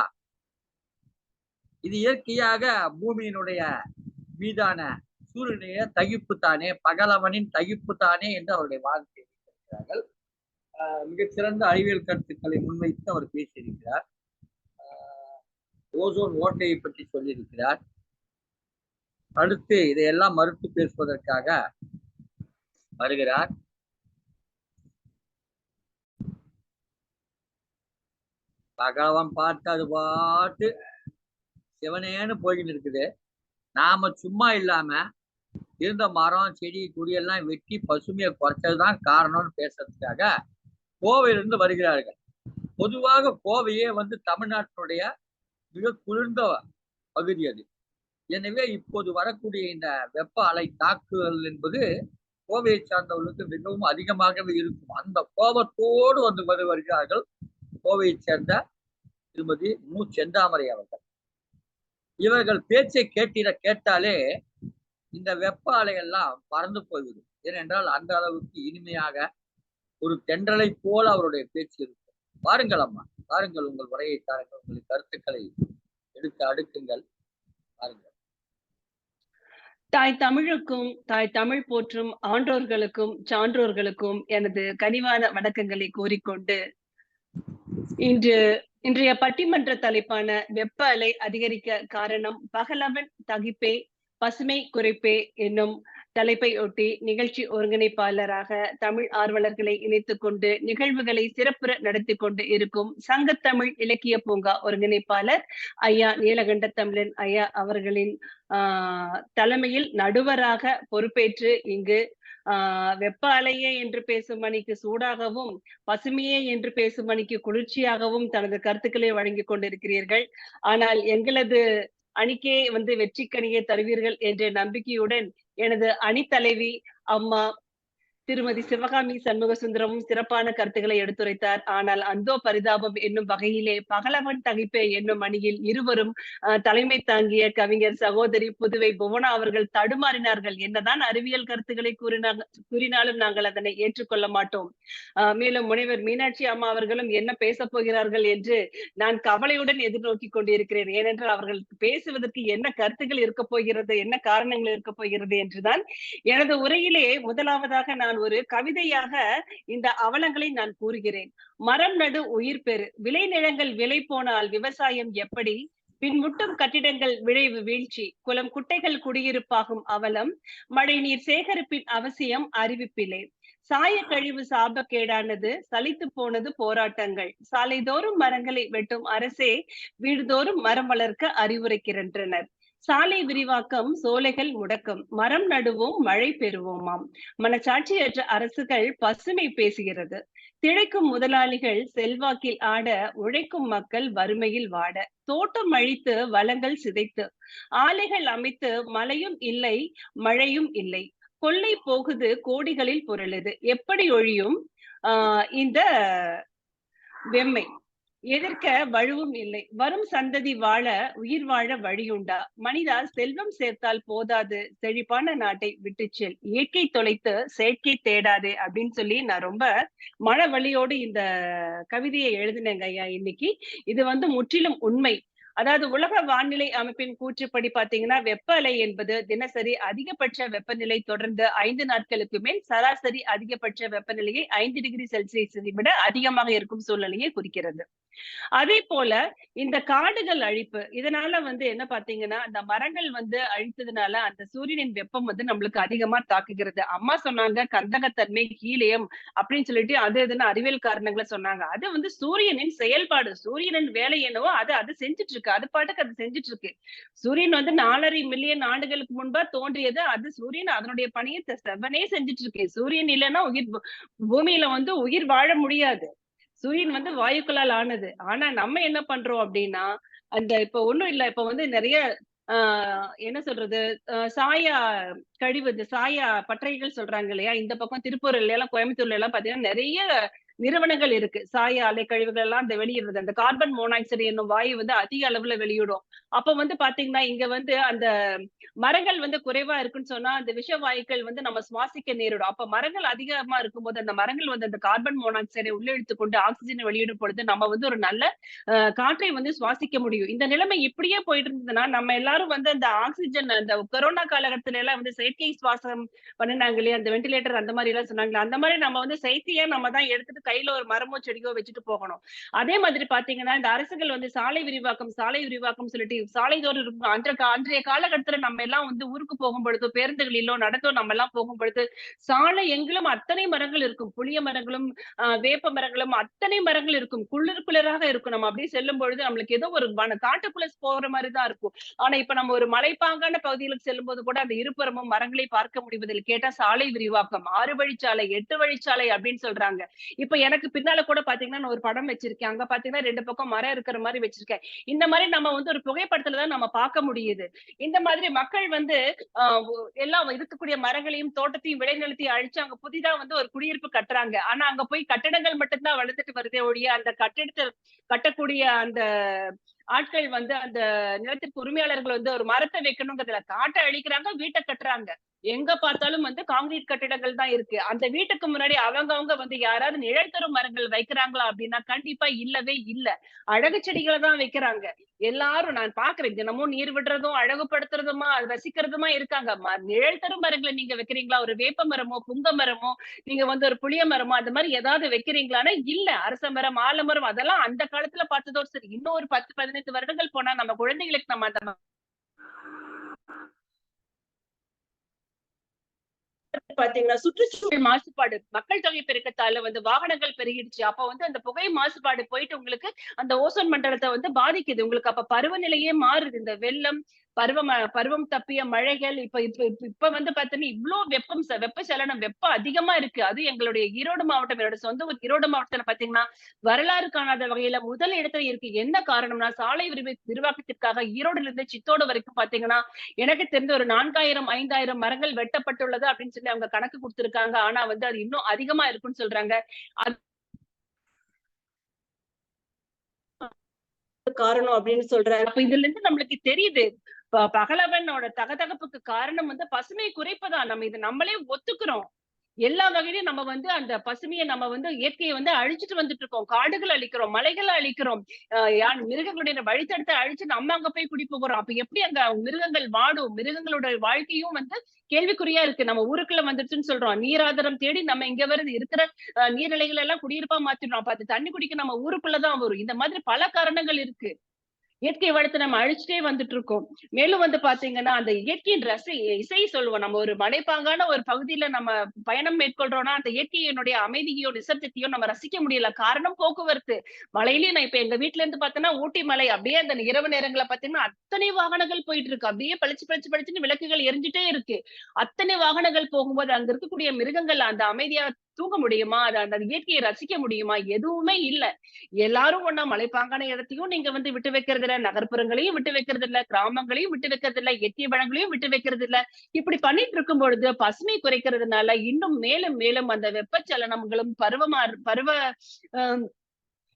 இது இயற்கையாக பூமியினுடைய மீதான சூரியனுடைய தகிப்பு தானே, பகலவனின் தகிப்பு தானே என்று அவருடைய வாதத்தை வைத்திருக்கிறார்கள். மிகச்சிறந்த அறிவியல் கருத்துக்களை முன்வைத்து அவர் பேசியிருக்கிறார். ஓசோன் ஓட்டையை பற்றி சொல்லியிருக்கிறார். அடுத்து இதையெல்லாம் மறுத்து பேசுவதற்காக வருகிறார். பகவான் பார்த்து அது பாட்டு சிவனேன்னு போயின்னு இருக்குது. நாம சும்மா இல்லாம இருந்த மரம் செடி கொடியெல்லாம் வெட்டி பசுமையை குறைச்சதுதான் காரணம்னு பேசுறதுக்காக கோவையிலிருந்து வருகிறார்கள். பொதுவாக கோவையே வந்து தமிழ்நாட்டினுடைய மிக குளிர்ந்த பகுதி அது. எனவே இப்போது வரக்கூடிய இந்த வெப்ப அலை தாக்குதல் என்பது கோவையை சார்ந்தவர்களுக்கு மிகவும் அதிகமாகவே இருக்கும். அந்த கோபத்தோடு வந்து வருகிறார்கள் கோவையை சேர்ந்த திருமதி மு. செந்தாமரை அவர்கள். இவர்கள் பேச்சை கேட்டாலே இந்த வெப்ப அலையெல்லாம் பறந்து போய்விடும். ஏனென்றால் அந்த அளவுக்கு இனிமையாக ஒரு தென்றலை போல அவருடைய பேச்சு இருக்கும். பாருங்கள் அம்மா, பாருங்கள், உங்கள் உரையை தாருங்கள், உங்கள் கருத்துக்களை எடுத்து அடுக்குங்கள், பாருங்கள். தாய் தமிழுக்கும் தாய் தமிழ் போற்றும் ஆன்றோர்களுக்கும் சான்றோர்களுக்கும் எனது கனிவான வணக்கங்களை கூறிக்கொண்டு இன்றைய பட்டிமன்ற தலைப்பான வெப்ப அலை அதிகரிக்க காரணம் பகலவன் தகிப்பே பசுமை குறைப்பே என்னும் தலைப்பை ஒட்டி நிகழ்ச்சி ஒருங்கிணைப்பாளராக தமிழ் ஆர்வலர்களை இணைத்துக் கொண்டு நிகழ்வுகளை சிறப்புற நடத்தி கொண்டு இருக்கும் சங்கத்தமிழ் இலக்கிய பூங்கா ஒருங்கிணைப்பாளர் ஐயா நீலகண்ட தமிழன் ஐயா அவர்களின் தலைமையில் நடுவராக பொறுப்பேற்று இங்கு வெப்ப அலையே என்று பேசும் மணிக்கு சூடாகவும், பசுமையே என்று பேசும் மணிக்கு குளிர்ச்சியாகவும் தனது கருத்துக்களை வழங்கி கொண்டிருக்கிறீர்கள். ஆனால் எங்களது அணிக்கே வெற்றிக்கணியை தருவீர்கள் என்ற நம்பிக்கையுடன் எனது அணித்தலைவி அம்மா திருமதி சிவகாமி சண்முக சுந்தரமும் சிறப்பான கருத்துக்களை எடுத்துரைத்தார். ஆனால் அந்தோ பரிதாபம் என்னும் வகையிலே பகலவன் தகிப்பே என்னும் அணியில் இருவரும் தலைமை தாங்கிய கவிஞர் சகோதரி புதுவை புவனா அவர்கள் தடுமாறினார்கள். என்னதான் அறிவியல் கருத்துக்களை கூறினாலும் நாங்கள் அதனை ஏற்றுக்கொள்ள மாட்டோம். மேலும் முனைவர் மீனாட்சி அம்மா அவர்களும் என்ன பேச போகிறார்கள் என்று நான் கவலையுடன் எதிர்நோக்கி கொண்டிருக்கிறேன். ஏனென்றால் அவர்கள் பேசுவதற்கு என்ன கருத்துக்கள் இருக்க போகிறது, என்ன காரணங்கள் இருக்க போகிறது என்றுதான் எனது உரையிலே முதலாவதாக நான் ஒரு கவிதையாக இந்த அவலங்களை நான் கூறுகிறேன். மரம் நடு உயிர் பெறு, விளைநிலங்கள் விலை போனால் விவசாயம் எப்படி, பின்முட்டும் கட்டிடங்கள் விளைவு வீழ்ச்சி, குளம் குட்டைகள் குடியிருப்பாகும் அவலம், மழை நீர் சேகரிப்பின் அவசியம் அறிவிப்பில்லை, சாய கழிவு சாபக்கேடானது, சலித்து போனது போராட்டங்கள், சாலைதோறும் மரங்களை வெட்டும் அரசே வீடுதோறும் மரம் வளர்க்க அறிவுரைக்கின்றனர், சாலை விரிவாக்கம் சோலைகள் முடக்கம், மரம் நடுவோம் மழை பெறுவோமாம், மனச்சாட்சியற்ற அரசுகள் பசுமை பேசுகிறது, திளைக்கும் முதலாளிகள் செல்வாக்கில் ஆட, உழைக்கும் மக்கள் வறுமையில் வாட, தோட்டம் அழித்து வளங்கள் சிதைத்து, ஆலைகள் அமைத்து மழையும் இல்லை மழையும் இல்லை, கொள்ளை போகுது கோடிகளில் புரளுது, எப்படி ஒழியும் இந்த வெம்மை, எதிர்க்க வலுவும் இல்லை, வரும் சந்ததி வாழ உயிர் வாழ வழியுண்டா, மனிதா செல்வம் சேர்த்தால் போதாது, செழிப்பான நாட்டை விட்டு செல், இயற்கை தொலைத்து செயற்கை தேடாதே அப்படின்னு சொல்லி நான் ரொம்ப மன வலியோடு இந்த கவிதையை எழுதினேங்க ஐயா. இன்னைக்கு இது முற்றிலும் உண்மை. அதாவது உலக வானிலை அமைப்பின் கூற்றுப்படி பாத்தீங்கன்னா வெப்ப அலை என்பது தினசரி அதிகபட்ச வெப்பநிலை தொடர்ந்து 5 நாட்களுக்கு மேல் சராசரி அதிகபட்ச வெப்பநிலையை 5 டிகிரி செல்சியஸை விட அதிகமாக இருக்கும் சூழ்நிலையை குறிக்கிறது. அதே போல இந்த காடுகள் அழிப்பு இதனால என்ன பாத்தீங்கன்னா அந்த மரங்கள் அழித்ததுனால அந்த சூரியனின் வெப்பம் நம்மளுக்கு அதிகமா தாக்குகிறது. அம்மா சொன்னாங்க கந்தகத்தன்மை ஹீலியம் அப்படின்னு சொல்லிட்டு அதுன்னு அறிவியல் காரணங்களை சொன்னாங்க. அது சூரியனின் செயல்பாடு, சூரியனின் வேலை என்னவோ அது செஞ்சுட்டு இருக்கு, அது பாட்டுக்கு அது செஞ்சுட்டு இருக்கு. சூரியன் 4.5 மில்லியன் ஆண்டுகளுக்கு முன்பா தோன்றியது, அது சூரியன் அதனுடைய பணியை செவ்வனே செஞ்சுட்டு இருக்கு. சூரியன் இல்லைன்னா பூமியில உயிர் வாழ முடியாது. சூரியன் வாயுக்களால் ஆனது. ஆனா நம்ம என்ன பண்றோம் அப்படின்னா இப்ப ஒண்ணும் இல்ல, இப்ப நிறைய என்ன சொல்றது சாயா கழிவு, இந்த சாயா பட்டறைகள் சொல்றாங்க இல்லையா, இந்த பக்கம் திருப்பூர்ல எல்லாம் கோயம்புத்தூர்ல எல்லாம் பாத்தீங்கன்னா நிறைய நிறுவனங்கள் இருக்கு. சாய அலை கழிவுகள் எல்லாம் அந்த வெளியிடுறது, அந்த கார்பன் மோனாக்சைடு என்னும் வாயு அதிக அளவுல வெளியிடும். அப்ப பாத்தீங்கன்னா இங்க அந்த மரங்கள் குறைவா இருக்குன்னு சொன்னா அந்த விஷ வாயுக்கள் நம்ம சுவாசிக்க நேரிடும். அப்ப மரங்கள் அதிகமா இருக்கும்போது அந்த மரங்கள் அந்த கார்பன் மோனாக்சைடை உள்ளிழுத்து கொண்டு ஆக்சிஜனை வெளியிடும் பொழுது நம்ம ஒரு நல்ல காற்றை சுவாசிக்க முடியும். இந்த நிலைமை இப்படியே போயிட்டு இருந்ததுன்னா நம்ம எல்லாரும் அந்த ஆக்சிஜன், அந்த கொரோனா காலகட்டத்துல எல்லாம் செயற்கை சுவாசம் பண்ணினாங்க இல்லையா, அந்த வெண்டிலேட்டர் அந்த மாதிரி எல்லாம் சொன்னாங்களே, அந்த மாதிரி நம்ம செயற்கையா நம்ம தான் எடுத்துட்டு கையில ஒரு மரமோ செடியோ வச்சுட்டு போகணும். அதே மாதிரி பாத்தீங்கன்னா இந்த அரசுகள் சாலை விரிவாக்கம் சொல்லிட்டு சாலைதோறும் இருக்கும். அன்றைய காலகட்டத்துல நம்ம எல்லாம் ஊருக்கு போகும் பொழுது பேருந்துகளிலோ நடந்தோ நம்ம எல்லாம் போகும் பொழுது சாலை எங்கிலும் அத்தனை மரங்கள் இருக்கும். புளிய மரங்களும் வேப்ப மரங்களும் அத்தனை மரங்கள் இருக்கும். குளிராக இருக்கும். நம்ம அப்படியே செல்லும் பொழுது நம்மளுக்கு ஏதோ ஒரு காட்டுக்குள்ள போற மாதிரிதான் இருக்கும். ஆனா இப்ப நம்ம ஒரு மலைப்பாங்கான பகுதிகளுக்கு செல்லும் போது கூட அந்த இருபுறமும் மரங்களை பார்க்க முடிவதில் கேட்டா சாலை விரிவாக்கம் 6 வழிச்சாலை 8 வழிச்சாலை அப்படின்னு சொல்றாங்க. இப்ப எனக்கு பின்னால கூட பாத்தீங்கன்னா நான் ஒரு படம் வச்சிருக்கேன். அங்க பாத்தீங்கன்னா 2 பக்கம் மரம் இருக்கிற மாதிரி வச்சிருக்கேன். இந்த மாதிரி நம்ம ஒரு புகைப்படத்துலதான் நம்ம பார்க்க முடியுது. இந்த மாதிரி மக்கள் எல்லாம் இருக்கக்கூடிய மரங்களையும் தோட்டத்தையும் விளைநிலத்தையும் அழிச்சு அங்க புதிதா ஒரு குடியிருப்பு கட்டுறாங்க. ஆனா அங்க போய் கட்டடங்கள் மட்டும்தான் வளர்ந்துட்டு வருதே ஒழிய அந்த கட்டிடத்தை கட்டக்கூடிய அந்த ஆட்கள் அந்த நிலத்திற்கு உரிமையாளர்கள் ஒரு மரத்தை வைக்கணுங்கிறதுல காட்டை அழிக்கிறாங்க, வீட்டை கட்டுறாங்க. எங்க பார்த்தாலும் காங்கிரீட் கட்டிடங்கள் தான் இருக்கு. அந்த வீட்டுக்கு முன்னாடி அவங்க யாராவது நிழல் தரும் மரங்கள் வைக்கிறாங்களா அப்படின்னா கண்டிப்பா இல்லவே இல்ல. அழகு செடிகளை தான் வைக்கிறாங்க. எல்லாரும் நான் பாக்குறேன், தினமும் நீர் விடுறதும் அழகுபடுத்துறதுமா ரசிக்கிறதுமா இருக்காங்க. நிழல் தரும் மரங்களை நீங்க வைக்கிறீங்களா? ஒரு வேப்ப மரமோ புங்க மரமோ நீங்க ஒரு புளிய மரமோ அந்த மாதிரி ஏதாவது வைக்கிறீங்களான்னா இல்ல. அரச மரம் ஆலமரம் அதெல்லாம் அந்த காலத்துல பார்த்ததோடு சரி. இன்னும் ஒரு 10-15 வருடங்கள் போனா நம்ம குழந்தைகளுக்கு நம்ம அந்த பாத்தீங்கன்னா சுற்றுச்சூழல் மாசுபாடு, மக்கள் தொகை பெருக்கத்தால வாகனங்கள் பெருகிடுச்சு. அப்ப அந்த புகை மாசுபாடு போயிட்டு உங்களுக்கு அந்த ஓசோன் மண்டலத்தை பாதிக்குது. உங்களுக்கு அப்ப பருவநிலையே மாறுது. இந்த வெள்ளம், பருவம் தப்பிய மழைகள், இப்ப இப்ப இப்ப இப்ப பாத்தீங்கன்னா இவ்ளோ வெப்பச்சலனம், வெப்பம் அதிகமா இருக்கு. அது எங்களுடைய ஈரோடு மாவட்டம், என்னோட சொந்த ஊர் ஈரோடு மாவட்டத்துல பாத்தீங்கன்னா வரலாறு காணாத வகையில முதல் இடத்துல இருக்கு. என்ன காரணம்னா சாலை விரிவாக்கத்திற்காக ஈரோடுல இருந்து சித்தோடு வரைக்கும் பாத்தீங்கன்னா எனக்கு தெரிஞ்ச ஒரு 4000 5000 மரங்கள் வெட்டப்பட்டுள்ளது அப்படின்னு சொல்லி அவங்க கணக்கு கொடுத்திருக்காங்க. ஆனா அது இன்னும் அதிகமா இருக்குன்னு சொல்றாங்க. அது காரணம் அப்படின்னு சொல்றாங்க. அப்ப இதுல இருந்து நம்மளுக்கு தெரியுது, பகலவனோட தகதகப்புக்கு காரணம் பசுமை குறைப்புதான். நம்ம இது நம்மளே ஒத்துக்கிறோம். எல்லா வகையிலும் நம்ம அந்த பசுமையை நம்ம இயற்கையை அழிச்சிட்டு வந்துட்டு இருக்கோம். காடுகள் அழிக்கிறோம், மலைகளை அழிக்கிறோம், மிருகங்களுடைய வழித்தடத்தை அழிச்சு நம்ம அங்க போய் குடி போகிறோம். அப்ப எப்படி அங்க மிருகங்கள் வாடும்? மிருகங்களோட வாழ்க்கையும் கேள்விக்குறியா இருக்கு. நம்ம ஊருக்குள்ள வந்துருச்சுன்னு சொல்றோம். நீராதாரம் தேடி நம்ம இங்க வருது, இருக்கிற நீர்நிலைகள் எல்லாம் குடியிருப்பா மாத்திடுறோம். அப்ப அது தண்ணி குடிக்க நம்ம ஊருக்குள்ளதான் வரும். இந்த மாதிரி பல காரணங்கள் இருக்கு. இயற்கை வளத்தை நம்ம அழிச்சுட்டே வந்துட்டு இருக்கோம். மேலும் பாத்தீங்கன்னா அந்த இயற்கையின் இசை சொல்லுவோம். நம்ம ஒரு மலைப்பாங்கான ஒரு பகுதியில நம்ம பயணம் மேற்கொள்றோம்னா அந்த இயற்கையினுடைய அமைதியோ நிசப்தத்தையோ நம்ம ரசிக்க முடியல. காரணம் போக்குவரத்து. மலையிலயும் நான் இப்ப எங்க வீட்டுல இருந்து பார்த்தேன்னா ஊட்டி மலை, அப்படியே அந்த இரவு நேரங்களை பாத்தீங்கன்னா அத்தனை வாகனங்கள் போயிட்டு இருக்கு. அப்படியே பளிச்சுன்னு விளக்குகள் எரிஞ்சுட்டே இருக்கு. அத்தனை வாகனங்கள் போகும்போது அங்க இருக்கக்கூடிய மிருகங்கள் அந்த அமைதியா தூங்க முடியுமா? அந்த இயற்கையை ரசிக்க முடியுமா? எதுவுமே இல்ல. எல்லாரும் ஒண்ணா மலைப்பாங்கான இடத்தையும் நீங்க விட்டு வைக்கிறது இல்ல, நகர்ப்புறங்களையும் விட்டு வைக்கிறது இல்ல, கிராமங்களையும் விட்டு வைக்கிறது இல்ல, இயற்கை வளங்களையும் விட்டு வைக்கிறது இல்ல. இப்படி பண்ணிட்டு இருக்கும் பொழுது பசுமை குறைக்கிறதுனால இன்னும் மேலும் மேலும் அந்த வெப்பச்சலனங்களும் பருவ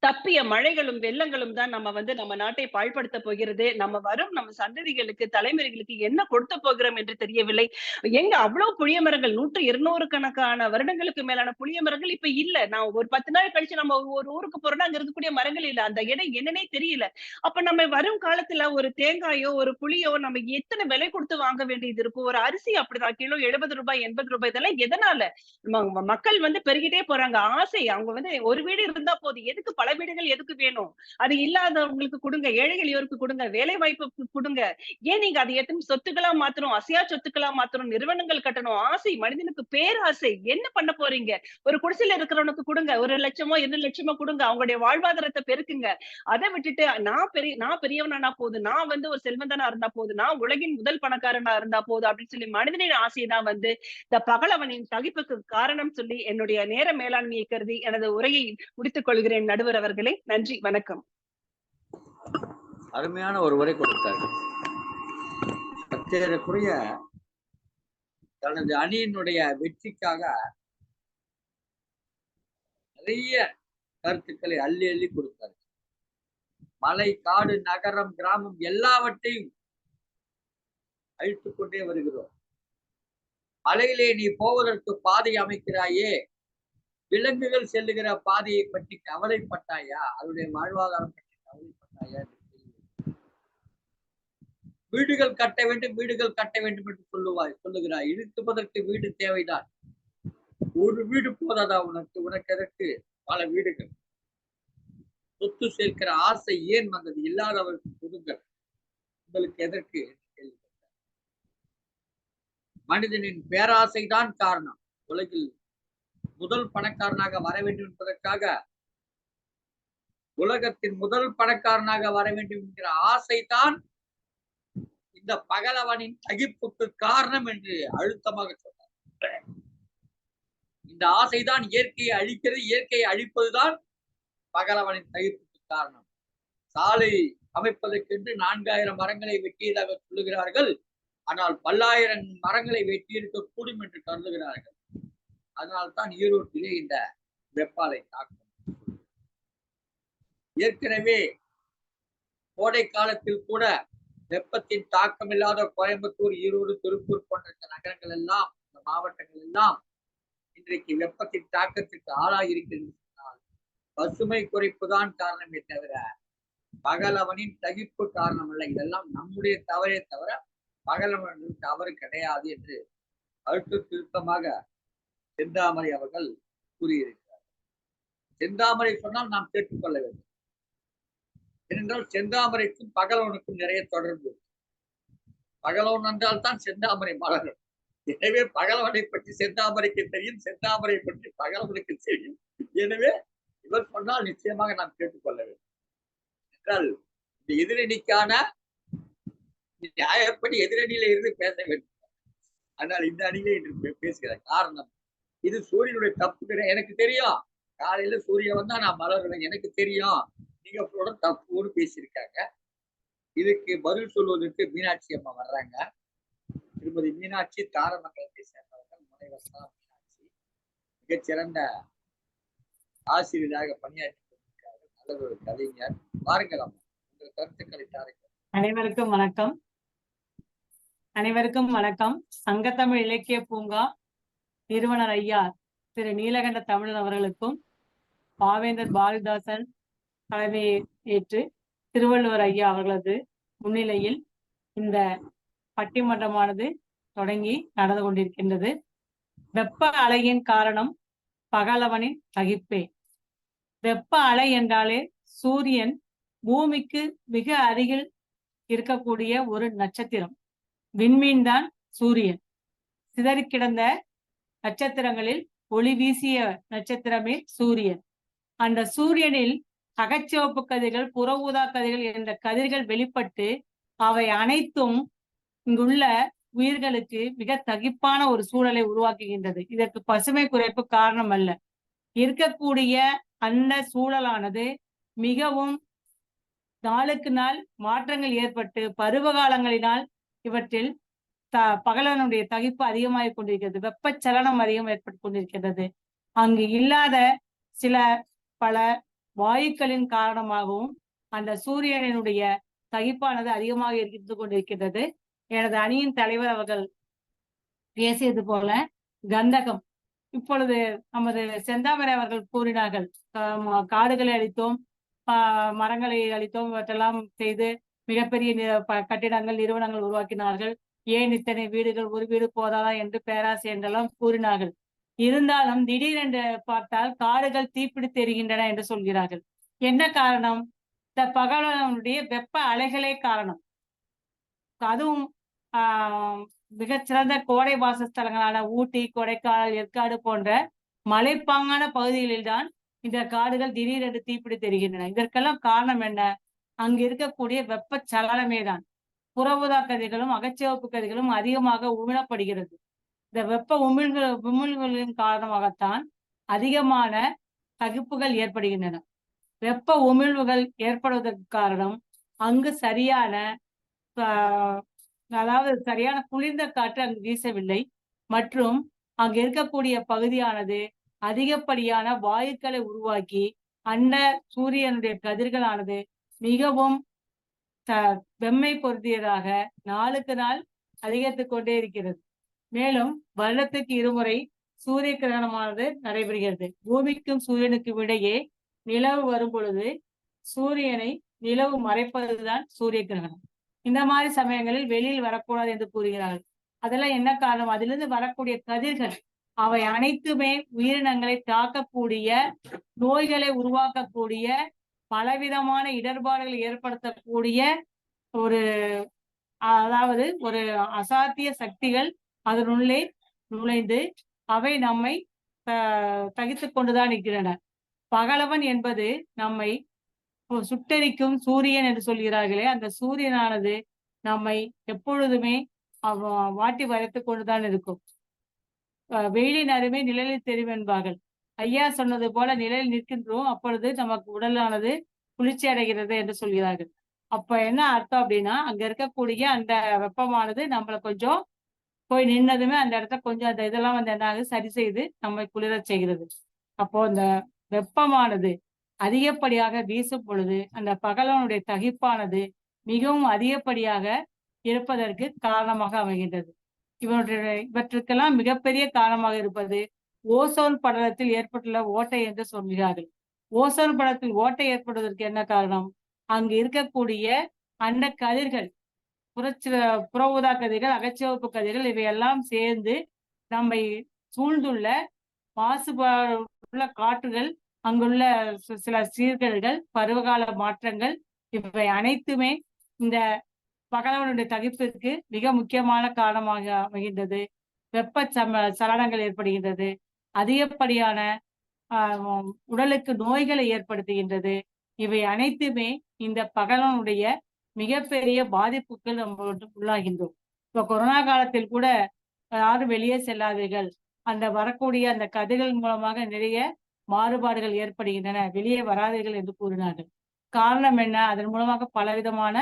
தப்பிய மழைகளும் வெள்ளங்களும் தான் நம்ம நாட்டை பாழ்படுத்த போகிறது. நம்ம சந்ததிகளுக்கு, தலைமுறைகளுக்கு என்ன கொடுத்த போகிறோம் என்று தெரியவில்லை. எங்க அவ்வளவு புளிய மரங்கள், 100 200 கணக்கான வருடங்களுக்கு மேலான புளிய மரங்கள் இப்ப இல்ல. நான் ஒரு 10 நாள் கழிச்சு நம்ம ஒரு ஊருக்கு போறோம்னா அங்க இருக்கக்கூடிய மரங்கள் இல்ல. அந்த இடம் என்னன்னே தெரியல. அப்ப நம்ம வரும் காலத்துல ஒரு தேங்காயோ ஒரு புளியோ நம்ம எத்தனை விலை கொடுத்து வாங்க வேண்டியது இருக்கும். ஒரு அரிசி அப்படிதான் கிலோ 70 ரூபாய் 80 ரூபாய். இதெல்லாம் எதனால? மக்கள் பெருகிட்டே போறாங்க. ஆசை. அவங்க ஒரு வீடு இருந்தா போதும். எதுக்கு பல வீடுகள் எதுக்கு வேணும்? அது இல்லாதவங்களுக்கு கொடுங்க, ஏழை எளியோருக்கு கொடுங்க, வேலை வாய்ப்பு கொடுங்க. ஏன் நீங்க அதை எத்தனை சொத்துக்களா மாத்தணும், அசையா சொத்துக்களா மாத்தணும், நிறுவனங்கள் கட்டணும்? ஆசை, மனிதனுக்கு பேராசை. என்ன பண்ண போறீங்க? ஒரு குடிசையில இருக்கிறவனுக்கு கொடுங்க, 1 லட்சமோ 2 லட்சமோ கொடுங்க, அவங்களுடைய வாழ்வாதாரத்தை பெருக்குங்க. அதை விட்டுட்டு நான் பெரியவனா போதும், நான் ஒரு செல்வந்தனா இருந்தா போதும், நான் உலகின் முதல் பணக்காரனா இருந்தா போதும் அப்படின்னு சொல்லி மனிதனின் ஆசைதான் இந்த பகலவனின் தகிப்புக்கு காரணம் சொல்லி என்னுடைய நேர மேலாண்மையை கருதி எனது உரையை முடித்துக் கொள்கிறேன். நடுவர் அவர்களே, நன்றி, வணக்கம். அருமையான ஒரு உரை கொடுத்தார். சற்றேறக்குறைய தனது அணியினுடைய வெற்றிக்காக நிறைய கருத்துக்களை அள்ளி அள்ளி கொடுத்தார். மலை, காடு, நகரம், கிராமம் எல்லாவற்றையும் அழித்துக் கொண்டே வருகிறோம். மலையிலே நீ போவதற்கு பாதை அமைக்கிறாயே, விலங்குகள் செல்லுகிற பாதையை பற்றி கவலைப்பட்டாயா? அதனுடைய வாழ்வாதாரம் பற்றி கவலைப்பட்டாயா? வீடுகள் கட்ட வேண்டும், வீடுகள் கட்ட வேண்டும் என்று சொல்லுகிறாய். இருப்பதற்கு வீடு தேவைதான். ஒரு வீடு போதாதா உனக்கு எதற்கு பல வீடுகள்? சொத்து சேர்க்கிற ஆசை ஏன் வந்தது? இல்லாதவருக்கு கொடுங்கள், உங்களுக்கு எதற்கு? மனிதனின் பேராசைதான் காரணம். உலகில் முதல் பணக்காரனாக வர வேண்டும் என்பதற்காக, உலகத்தின் முதல் பணக்காரனாக வர வேண்டும் என்கிற ஆசைதான் இந்த பகலவனின் தகிப்புக்கு காரணம் என்று அழுத்தமாக சொன்னார். இந்த ஆசைதான் இயற்கையை அழிக்கிறது. இயற்கையை அழிப்பதுதான் பகலவனின் தகிப்புக்கு காரணம். சாலை அமைப்பதற்கென்று 4000 மரங்களை வெட்டியதாக சொல்லுகிறார்கள். ஆனால் பல்லாயிரம் மரங்களை வெட்டியிருக்கக்கூடும் என்று கருதுகிறார்கள். அதனால்தான் ஈரோட்டிலே இந்த வெப்பாலை தாக்கம். ஏற்கனவே கோடை காலத்தில் கூட வெப்பத்தின் தாக்கம் இல்லாத கோயம்புத்தூர், ஈரோடு, திருப்பூர் போன்ற நகரங்கள் எல்லாம், இந்த மாவட்டங்கள் எல்லாம் இன்றைக்கு வெப்பத்தின் தாக்கத்திற்கு ஆளாயிருக்கிறது. பசுமை குறைப்பு தான் காரணமே தவிர பகலவனின் தகிப்பு காரணம் அல்ல. இதெல்லாம் நம்முடைய தவறே தவிர பகலவனின் தவறு கிடையாது என்று அழுத்த திருத்தமாக செந்தாமரை அவர்கள் கூறியிருக்கிறார். செந்தாமரை சொன்னால் நாம் கேட்டுக்கொள்ள வேண்டும். ஏனென்றால் செந்தாமரைக்கும் பகலவனுக்கும் நிறைய தொடர்பு. பகலவன் என்றால் தான் செந்தாமரை மலரும். எனவே பகலவனை பற்றி செந்தாமரைக்கு தெரியும், செந்தாமரை பற்றி பகலவனுக்கு தெரியும். எனவே இவர் சொன்னால் நிச்சயமாக நாம் கேட்டுக்கொள்ள வேண்டும் என்றால் இந்த எதிரணிக்கான நியாயப்படி எதிரணியில இருந்து பேச வேண்டும். ஆனால் இந்த அணியிலே இன்று பேசுகிறேன். காரணம் இது சூரியனுடைய தப்பு கிடையாது. எனக்கு தெரியும் காலையில சூரியன் வந்தா நான் மலருவேன், எனக்கு தெரியும். நீங்க தப்புன்னு பேசியிருக்காங்க. இதுக்கு பதில் சொல்வதற்கு மீனாட்சி அம்மா வர்றாங்க. திருமதி மீனாட்சி தாரமங்கலத்தை சேர்ந்தவர்கள், முனைவர் மீனாட்சி மிகச்சிறந்த ஆசிரியராக பணியாற்றி கொண்டிருக்கிறார்கள். நல்ல ஒரு கலைஞர். பாருங்கள் அம்மா, உங்கள் கருத்துக்களை தாருங்கள். அனைவருக்கும் வணக்கம். அனைவருக்கும் வணக்கம். சங்கத்தமிழ் இலக்கிய பூங்கா நிறுவனர் ஐயா திரு நீலகண்ட தமிழன் அவர்களுக்கும், பாவேந்தர் பாரதிதாசன் தலைமையை ஏற்று திருவள்ளுவர் ஐயா அவர்களது முன்னிலையில் இந்த பட்டிமன்றமானது தொடங்கி நடந்து கொண்டிருக்கின்றது. வெப்ப அலையின் காரணம் பகலவனின் தகிப்பே. வெப்ப அலை என்றாலே சூரியன் பூமிக்கு மிக அருகில் இருக்கக்கூடிய ஒரு நட்சத்திரம். விண்மீன் தான் சூரியன். சிதறி கிடந்த நட்சத்திரங்களில் ஒளி வீசிய நட்சத்திரமே சூரியன். அந்த சூரியனில் அகச்சிவப்பு கதிர்கள், புற ஊதா கதிர்கள் என்ற கதிர்கள் வெளிப்பட்டு அவை அனைத்தும் இங்குள்ள உயிர்களுக்கு மிக தகிப்பான ஒரு சூழலை உருவாக்குகின்றது. இதற்கு பசுமை குறைப்பு காரணம் அல்ல. இருக்கக்கூடிய அந்த சூழலானது மிகவும் நாளுக்கு நாள் மாற்றங்கள் ஏற்பட்டு பருவ காலங்களினால் இவற்றில் பகலவனுடைய தகிப்பு அதிகமாகிக் கொண்டிருக்கிறது. வெப்பச்சலனம் அதிகம் ஏற்பட்டு கொண்டிருக்கிறது. அங்கு இல்லாத சில பல வாயுக்களின் காரணமாகவும் அந்த சூரியனுடைய தகிப்பானது அதிகமாக இருந்து கொண்டிருக்கின்றது. எனது அணியின் தலைவர் அவர்கள் பேசியது போல கந்தகம், இப்பொழுது நமது செந்தாமரை அவர்கள் கூறினார்கள், காடுகளை அழித்தோம், மரங்களை அழித்தோம், இவற்றெல்லாம் செய்து மிகப்பெரிய கட்டிடங்கள் நிறுவனங்கள் உருவாக்கினார்கள். ஏன் இத்தனை வீடுகள், ஒரு வீடு போதாதா என்று பேராசை என்றெல்லாம் கூறினார்கள். இருந்தாலும் திடீரென்று பார்த்தால் காடுகள் தீப்பிடித்து எரிகின்றன என்று சொல்கிறார்கள். என்ன காரணம்? இந்த பகலவனுடைய வெப்ப அலைகளே காரணம். அதுவும் மிகச்சிறந்த கோடை வாசஸ்தலங்களான ஊட்டி, கொடைக்கானல், ஏற்காடு போன்ற மலைப்பாங்கான பகுதிகளில் தான் இந்த காடுகள் திடீரென்று தீப்பிடித்து எரிகின்றன. இதற்கெல்லாம் காரணம் என்ன? அங்கு இருக்கக்கூடிய வெப்ப சலனமே தான். புற ஊதா கதிர்களும் அகச்சிவப்பு கதிர்களும் அதிகமாக உமிழப்படுகிறது. இந்த வெப்ப உமிழ்வுகளின் காரணமாகத்தான் அதிகமான தகிப்புகள் ஏற்படுகின்றன. வெப்ப உமிழ்வுகள் ஏற்படுவதற்கு காரணம் அங்கு சரியான குளிர்ந்த காற்று அங்கு வீசவில்லை, மற்றும் அங்கு இருக்கக்கூடிய பகுதியானது அதிகப்படியான வாயுக்களை உருவாக்கி அந்த சூரியனுடைய கதிர்களானது மிகவும் வெம்மை பொருந்தியதாக நாளுக்கு நாள் அதிகரித்துக் கொண்டே இருக்கிறது. மேலும் வருடத்துக்கு இருமுறை சூரிய கிரகணமானது நடைபெறுகிறது. பூமிக்கும் சூரியனுக்கும் இடையே நிலவு வரும் பொழுது சூரியனை நிலவு மறைப்பதுதான் சூரிய கிரகணம். இந்த மாதிரி சமயங்களில் வெளியில் வரக்கூடாது என்று கூறுகிறார்கள். அதெல்லாம் என்ன காரணம்? அதிலிருந்து வரக்கூடிய கதிர்கள் அவை அனைத்துமே உயிரினங்களை தாக்கக்கூடிய, நோய்களை உருவாக்கக்கூடிய, பலவிதமான இடர்பாடுகளை ஏற்படுத்தக்கூடிய ஒரு அசாத்திய சக்திகள் அதனுள்ளே நுழைந்து அவை நம்மை தகித்துக் கொண்டுதான் இருக்கிறன. பகலவன் என்பது நம்மை சுட்டெரிக்கும் சூரியன் என்று சொல்கிறார்களே, அந்த சூரியனானது நம்மை எப்பொழுதுமே வாட்டி வரைத்து கொண்டுதான் இருக்கும். வெயிலின் அருமை நிழலில் தெரியும் என்பார்கள். ஐயா சொன்னது போல நிழலில் நிற்கின்றோம், அப்பொழுது நமக்கு உடலானது குளிர்ச்சி அடைகிறது என்று சொல்கிறார்கள். அப்ப என்ன அர்த்தம் அப்படின்னா, அங்க இருக்கக்கூடிய அந்த வெப்பமானது நம்மளை கொஞ்சம் போய் நின்னதுமே அந்த இடத்த கொஞ்சம் அந்த இதெல்லாம் வந்து என்ன சரி செய்து நம்மை குளிர செய்கிறது. அப்போ அந்த வெப்பமானது அதிகப்படியாக வீசும் பொழுது அந்த பகலவனுடைய தகிப்பானது மிகவும் அதிகப்படியாக இருப்பதற்கு காரணமாக அமைகின்றது. இவற்றுக்கெல்லாம் மிகப்பெரிய காரணமாக இருப்பது ஓசோன் படலத்தில் ஏற்பட்டுள்ள ஓட்டை என்று சொல்கிறார்கள். ஓசோன் படலத்தில் ஓட்டை ஏற்படுவதற்கு என்ன காரணம்? அங்கு இருக்கக்கூடிய அந்த கதிர்கள், புற ஊதா கதிர்கள், அகச்சிவப்பு கதிர்கள், இவையெல்லாம் சேர்ந்து நம்மை சூழ்ந்துள்ள மாசுபாடுள்ள காற்றுகள், அங்குள்ள சில சீர்கேடுகள், பருவகால மாற்றங்கள், இவை அனைத்துமே இந்த பகலவனுடைய தகிப்பிற்கு மிக முக்கியமான காரணமாக அமைகின்றது. வெப்ப சலனங்கள் ஏற்படுகின்றது. அதிகப்படியான உடலுக்கு நோய்களை ஏற்படுத்துகின்றது. இவை அனைத்துமே இந்த பகலனுடைய மிகப்பெரிய பாதிப்புகள் நம்ம உள்ளாகின்றோம். இப்ப கொரோனா காலத்தில் கூட யாரும் வெளியே செல்லாதீர்கள், அந்த வரக்கூடிய அந்த கதிர்கள் மூலமாக நிறைய மாறுபாடுகள் ஏற்படுகின்றன, வெளியே வராதீர்கள் என்று கூறினார்கள். காரணம் என்ன? அதன் மூலமாக பலவிதமான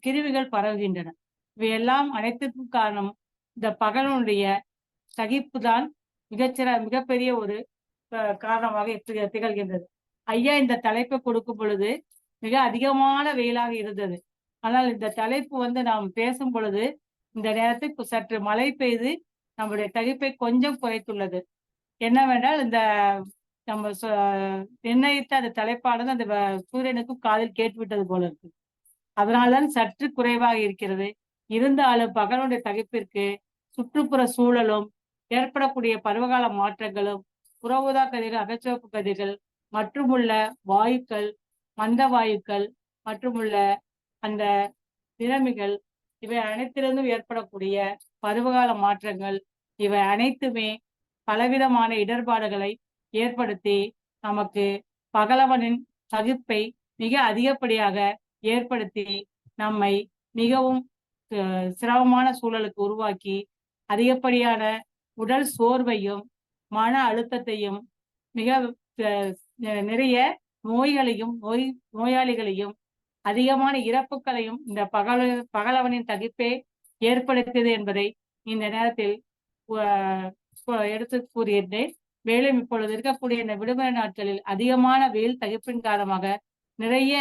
கிருமிகள் பரவுகின்றன. இவையெல்லாம் அனைத்துக்கும் காரணம் இந்த பகலனுடைய சகிப்புதான் மிகப்பெரிய ஒரு காரணமாக திகழ்கின்றது. ஐயா இந்த தலைப்பை கொடுக்கும் பொழுது மிக அதிகமான வெயிலாக இருந்தது. ஆனால் இந்த தலைப்பு நாம் பேசும் பொழுது இந்த நேரத்துக்கு சற்று மழை பெய்து நம்முடைய தகிப்பை கொஞ்சம் குறைத்துள்ளது. என்னவென்றால் இந்த நம்ம நிர்ணயித்த அந்த தலைப்பானது அந்த சூரியனுக்கும் காதில் கேட்டுவிட்டது போல இருக்கு. அதனால்தான் சற்று குறைவாக இருக்கிறது. இருந்தாலும் பகலுடைய தகிப்பிற்கு சுற்றுப்புற சூழலும் ஏற்படக்கூடிய பருவகால மாற்றங்களும் புற ஊதா கதிர்கள், அகச்சிவப்பு கதிர்கள் மற்றும் உள்ள வாயுக்கள், மந்த வாயுக்கள் மற்றும் உள்ள அந்த நிலைமைகள், இவை அனைத்திலிருந்தும் ஏற்படக்கூடிய பருவகால மாற்றங்கள், இவை அனைத்துமே பலவிதமான இடர்பாடுகளை ஏற்படுத்தி நமக்கு பகலவனின் சகிப்பை மிக அதிகப்படியாக ஏற்படுத்தி நம்மை மிகவும் சிரமமான சூழலுக்கு உருவாக்கி அதிகப்படியான உடல் சோர்வையும் மன அழுத்தத்தையும் மிக நிறைய நோய்களையும் நோயாளிகளையும் அதிகமான இறப்புகளையும் இந்த பகலவனின் தகிப்பே ஏற்படுத்தியது என்பதை இந்த நேரத்தில் எடுத்து கூறுகின்றேன். மேலும் இப்பொழுது இருக்கக்கூடிய இந்த விடுமுறை நாட்களில் அதிகமான வெயில் தகிப்பின் காரணமாக நிறைய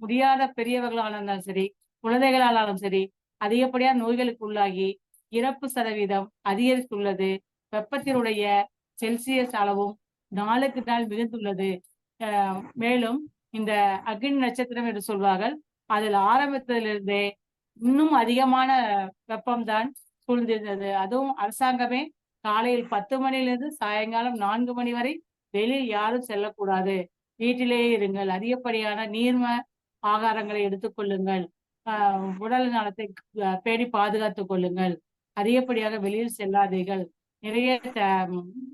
முடியாத பெரியவர்களானாலும் சரி, குழந்தைகளானாலும் சரி, அதிகப்படியான நோய்களுக்கு உள்ளாகி இறப்பு சதவீதம் அதிகரித்துள்ளது. வெப்பத்தினுடைய செல்சியஸ் அளவும் நாளுக்கு நாள் மிகுந்துள்ளது. மேலும் இந்த அக்னி நட்சத்திரம் என்று சொல்வார்கள், அதில் ஆரம்பித்ததிலிருந்தே இன்னும் அதிகமான வெப்பம்தான் சூழ்ந்திருந்தது. அதுவும் அரசாங்கமே காலையில் 10 மணியிலிருந்து சாயங்காலம் 4 மணி வரை வெளியில் யாரும் செல்லக்கூடாது, வீட்டிலேயே இருங்கள், அதிகப்படியான நீர்ம ஆகாரங்களை எடுத்துக்கொள்ளுங்கள், உடல் நலத்தை பேணி பாதுகாத்துக் கொள்ளுங்கள், அதிகப்படியாக வெளியில் செல்லாதீர்கள், நிறைய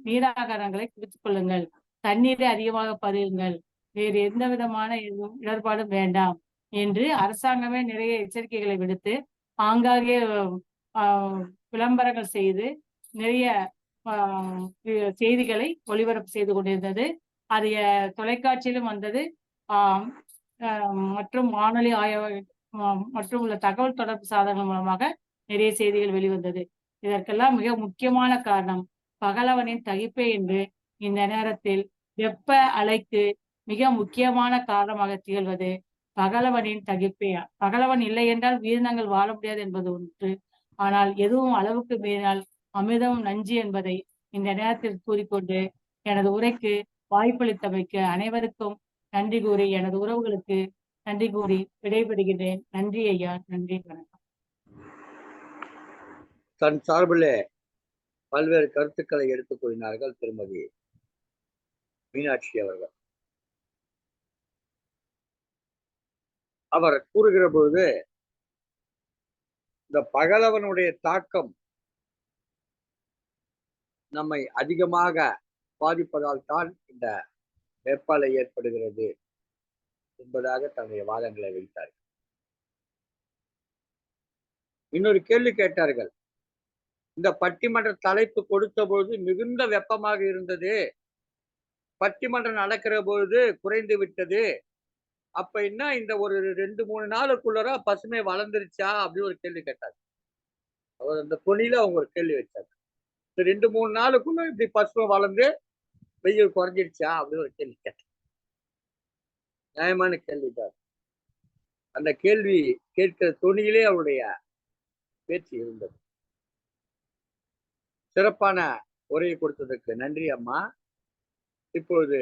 நீராகாரங்களை குடித்துக் கொள்ளுங்கள், தண்ணீரை அதிகமாக பருகுங்கள், வேறு எந்த விதமான இடர்பாடும் வேண்டாம் என்று அரசாங்கமே நிறைய எச்சரிக்கைகளை விடுத்து ஆங்காங்கே விளம்பரங்கள் செய்து நிறைய செய்திகளை ஒளிபரப்பு செய்து கொண்டிருந்தது. அது தொலைக்காட்சியிலும் வந்தது, மற்றும் வானொலி மற்றும் உள்ள தகவல் தொடர்பு சாதனங்கள் மூலமாக நிறைய செய்திகள் வெளிவந்தது. இதற்கெல்லாம் மிக முக்கியமான காரணம் பகலவனின் தகிப்பே என்று இந்த நேரத்தில் வெப்ப அலைக்கு மிக முக்கியமான காரணமாக திகழ்வது பகலவனின் தகிப்பே. பகலவன் இல்லை என்றால் உயிரினங்கள் வாழ முடியாது என்பது ஒன்று. ஆனால் எதுவும் அளவுக்கு மீறினால் அமிர்தம் நஞ்சு என்பதை இந்த நேரத்தில் கூறிக்கொண்டு எனது உரைக்கு வாய்ப்பளித்தமைக்கு அனைவருக்கும் நன்றி கூறி, எனது உறவுகளுக்கு நன்றி கூறி விடைபெறுகிறேன். நன்றி ஐயா, நன்றி, வணக்கம். தன் சார்பிலே பல்வேறு கருத்துக்களை எடுத்துக் கூறினார்கள் திருமதி மீனாட்சி அவர்கள். அவர் கூறுகிற பொழுது இந்த பகலவனுடைய தாக்கம் நம்மை அதிகமாக பாதிப்பதால் தான் இந்த வெப்ப அலை ஏற்படுகிறது என்பதாக தன்னுடைய வாதங்களை வைத்தார்கள். இன்னொரு கேள்வி கேட்டார்கள், இந்த பட்டிமன்ற தலைப்பு கொடுத்த பொழுது மிகுந்த வெப்பமாக இருந்தது, பட்டிமன்றம் நடக்கிற பொழுது குறைந்து விட்டது, அப்ப என்ன இந்த ஒரு 2-3 நாளுக்குள்ளரா பசுமை வளர்ந்துருச்சா அப்படின்னு ஒரு கேள்வி கேட்டாங்க. அவர் அந்த பொனியில அவங்க ஒரு கேள்வி வச்சாங்க, 2-3 நாளுக்குள்ள இப்படி பசுமை வளர்ந்து வெயில் குறைஞ்சிருச்சா அப்படின்னு ஒரு கேள்வி கேட்டாங்க. நியாயமான கேள்விதான். அந்த கேள்வி கேட்கிற துணியிலே அவருடைய பேச்சு இருந்தது. சிறப்பான உரையை கொடுத்ததற்கு நன்றி அம்மா. இப்பொழுது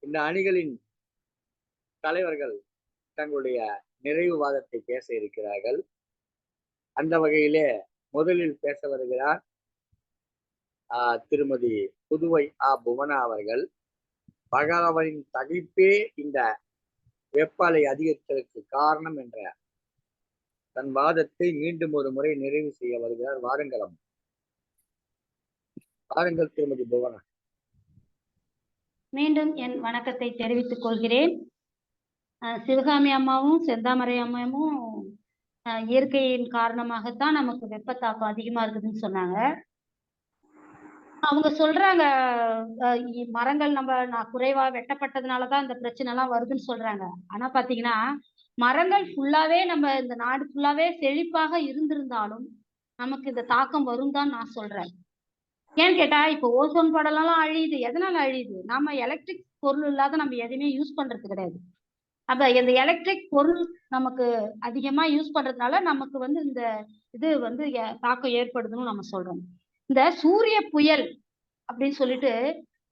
இந்த அணிகளின் தலைவர்கள் தங்களுடைய நிறைவு வாதத்தை பேச இருக்கிறார்கள். அந்த வகையிலே முதலில் பேச வருகிறார் திருமதி புதுவை புவனா அவர்கள். பகலவனின் தகிப்பே இந்த வெப்ப அலை அதிகரித்ததற்கு காரணம் என்ற தன் வாதத்தை மீண்டும் ஒரு முறை நிறைவு செய்ய வருகிறார். வாருங்கள் அம்மா. வாருங்கள் திருமதி புவனா. மீண்டும் என் வணக்கத்தை தெரிவித்துக் கொள்கிறேன். சிவகாமி அம்மாவும் செந்தாமரை அம்மாவும் இயற்கையின் காரணமாகத்தான் நமக்கு வெப்பத்தாக்கம் அதிகமா இருக்குதுன்னு சொன்னாங்க. அவங்க சொல்றாங்க மரங்கள் குறைவா வெட்டப்பட்டதுனாலதான் இந்த பிரச்சனை எல்லாம் வருதுன்னு சொல்றாங்க. ஆனா பாத்தீங்கன்னா மரங்கள் ஃபுல்லாவே நம்ம இந்த நாடு ஃபுல்லாவே செழிப்பாக இருந்திருந்தாலும் நமக்கு இந்த தாக்கம் வரும் தான் நான் சொல்றேன். ஏன்னு கேட்டா இப்ப ஓசோன் படலம் அழியுது. எதனால அழியுது? நாம எலக்ட்ரிக் பொருள் இல்லாத நம்ம எதையுமே யூஸ் பண்றது கிடையாது. அப்ப இந்த எலக்ட்ரிக் பொருள் நமக்கு அதிகமா யூஸ் பண்றதுனால நமக்கு வந்து இந்த இது வந்து தாக்கம் ஏற்படுதுன்னு நம்ம சொல்றோம். இந்த சூரிய புயல் அப்படின்னு சொல்லிட்டு